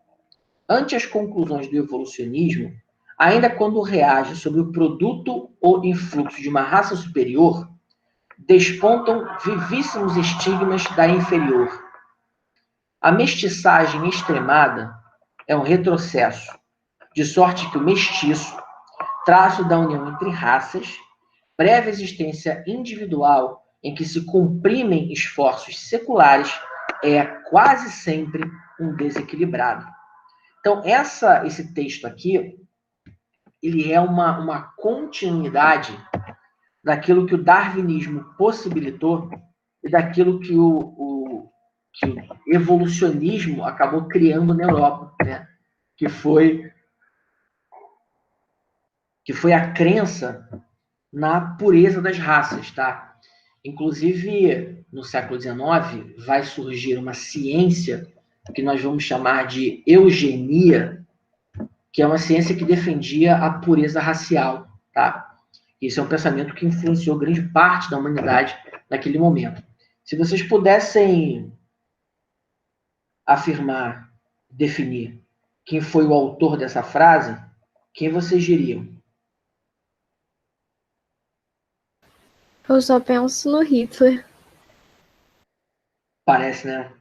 Ante as conclusões do evolucionismo, ainda quando reage sobre o produto ou influxo de uma raça superior, despontam vivíssimos estigmas da inferior. A mestiçagem extremada é um retrocesso, de sorte que o mestiço, traço da união entre raças, breve existência individual em que se comprimem esforços seculares, é quase sempre um desequilibrado. Então, esse texto aqui, ele é uma continuidade daquilo que o darwinismo possibilitou e daquilo que o evolucionismo acabou criando na Europa, né? Que foi a crença na pureza das raças, tá? Inclusive, no século XIX, vai surgir uma ciência que nós vamos chamar de eugenia, que é uma ciência que defendia a pureza racial, tá? Esse é um pensamento que influenciou grande parte da humanidade naquele momento. Se vocês pudessem afirmar, definir quem foi o autor dessa frase, quem vocês diriam? Eu só penso no Hitler. Parece, né?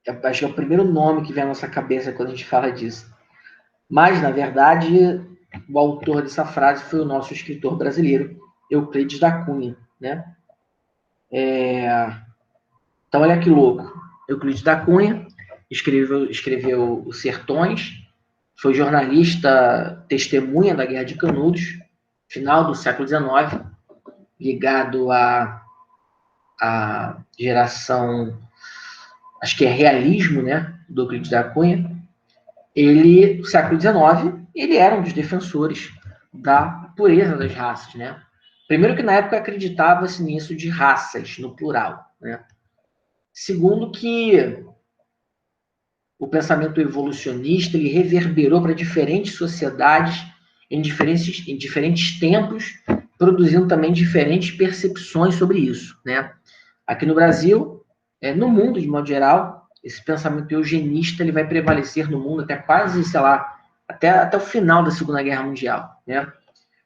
Eu acho que é o primeiro nome que vem à nossa cabeça quando a gente fala disso. Mas, na verdade, o autor dessa frase foi o nosso escritor brasileiro, Euclides da Cunha, né? Então, olha que louco. Euclides da Cunha escreveu Os Sertões, foi jornalista testemunha da Guerra de Canudos, final do século XIX, ligado à geração, acho que é realismo, né, do Euclides da Cunha. Ele, no século XIX, ele era um dos defensores da pureza das raças, né? Primeiro que na época acreditava-se nisso de raças, no plural, né? Segundo que o pensamento evolucionista ele reverberou para diferentes sociedades em diferentes tempos, produzindo também diferentes percepções sobre isso, né? Aqui no Brasil, no mundo de modo geral, esse pensamento eugenista ele vai prevalecer no mundo até quase, sei lá, até o final da Segunda Guerra Mundial, né?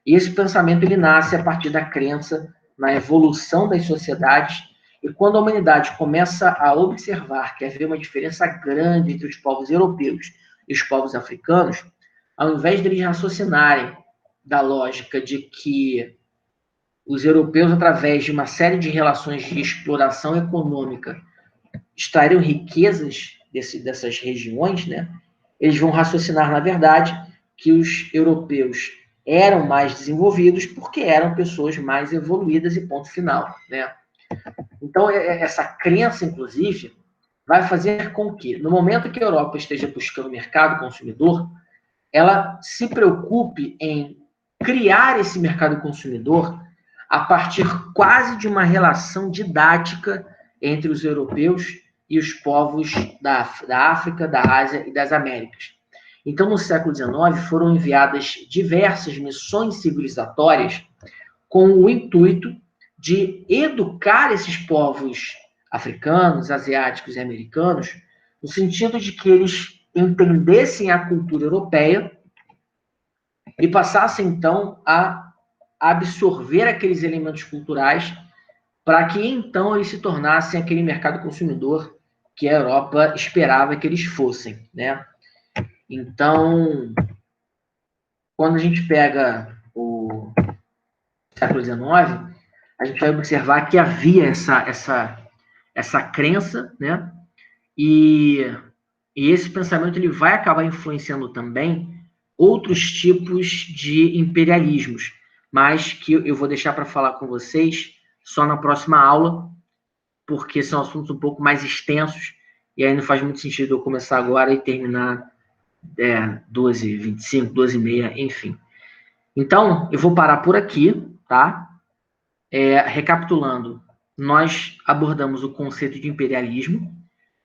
E esse pensamento ele nasce a partir da crença na evolução das sociedades. E quando a humanidade começa a observar que havia uma diferença grande entre os povos europeus e os povos africanos, ao invés de eles raciocinarem da lógica de que os europeus, através de uma série de relações de exploração econômica, extraíram riquezas dessas regiões, né? Eles vão raciocinar, na verdade, que os europeus eram mais desenvolvidos porque eram pessoas mais evoluídas e ponto final, né? Então, essa crença, inclusive, vai fazer com que, no momento que a Europa esteja buscando o mercado consumidor, ela se preocupe em criar esse mercado consumidor a partir quase de uma relação didática entre os europeus e os povos da África, da Ásia e das Américas. Então, no século XIX, foram enviadas diversas missões civilizatórias com o intuito de educar esses povos africanos, asiáticos e americanos, no sentido de que eles entendessem a cultura europeia e passassem, então, a absorver aqueles elementos culturais para que, então, eles se tornassem aquele mercado consumidor que a Europa esperava que eles fossem, né? Então, quando a gente pega o século XIX, a gente vai observar que havia essa crença, né? E esse pensamento ele vai acabar influenciando também outros tipos de imperialismos, mas que eu vou deixar para falar com vocês só na próxima aula, porque são assuntos um pouco mais extensos, e aí não faz muito sentido eu começar agora e terminar 12h25, 12h30, enfim. Então, eu vou parar por aqui, tá? Recapitulando, nós abordamos o conceito de imperialismo,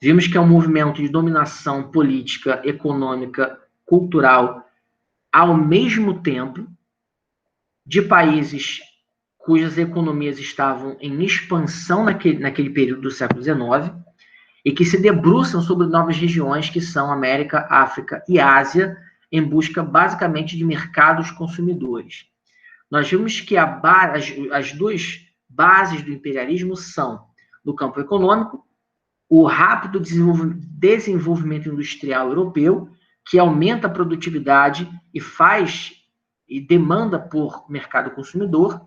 vimos que é um movimento de dominação política, econômica, cultural, ao mesmo tempo, de países cujas economias estavam em expansão naquele período do século XIX, e que se debruçam sobre novas regiões que são América, África e Ásia, em busca basicamente de mercados consumidores. Nós vimos que as duas bases do imperialismo são, no campo econômico, o rápido desenvolvimento industrial europeu, que aumenta a produtividade e demanda por mercado consumidor,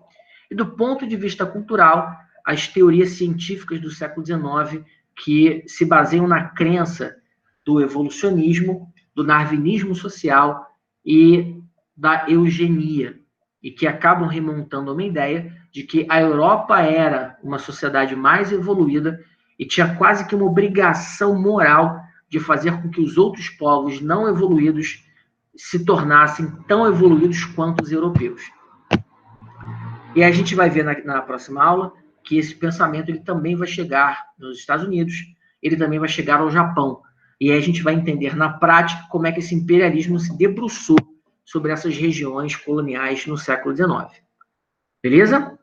e do ponto de vista cultural, as teorias científicas do século XIX, que se baseiam na crença do evolucionismo, do darwinismo social e da eugenia, e que acabam remontando a uma ideia de que a Europa era uma sociedade mais evoluída e tinha quase que uma obrigação moral de fazer com que os outros povos não evoluídos se tornassem tão evoluídos quanto os europeus. E a gente vai ver na próxima aula que esse pensamento ele também vai chegar nos Estados Unidos, ele também vai chegar ao Japão. E aí a gente vai entender na prática como é que esse imperialismo se debruçou sobre essas regiões coloniais no século XIX. Beleza?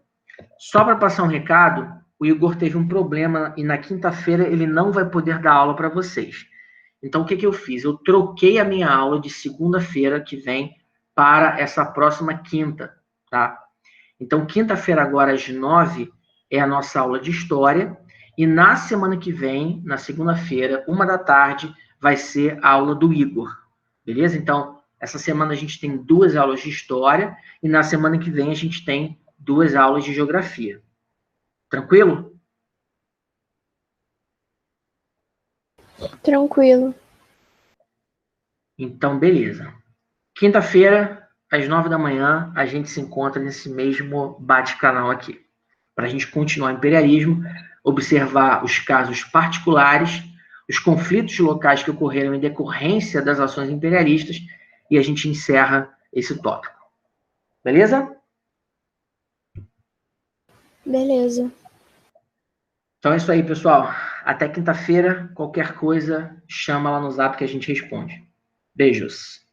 Só para passar um recado, o Igor teve um problema e na quinta-feira ele não vai poder dar aula para vocês. Então, o que eu fiz? Eu troquei a minha aula de segunda-feira que vem para essa próxima quinta, tá? Então, quinta-feira agora às 9 é a nossa aula de História e na semana que vem, na segunda-feira, 13h, vai ser a aula do Igor. Beleza? Então, essa semana a gente tem 2 aulas de História e na semana que vem a gente tem 2 aulas de Geografia. Tranquilo? Tranquilo. Então, beleza. Quinta-feira, às 9 da manhã, a gente se encontra nesse mesmo bate-canal aqui, para a gente continuar o imperialismo, observar os casos particulares, os conflitos locais que ocorreram em decorrência das ações imperialistas, e a gente encerra esse tópico. Beleza? Beleza. Então é isso aí, pessoal. Até quinta-feira. Qualquer coisa, chama lá no Zap que a gente responde. Beijos.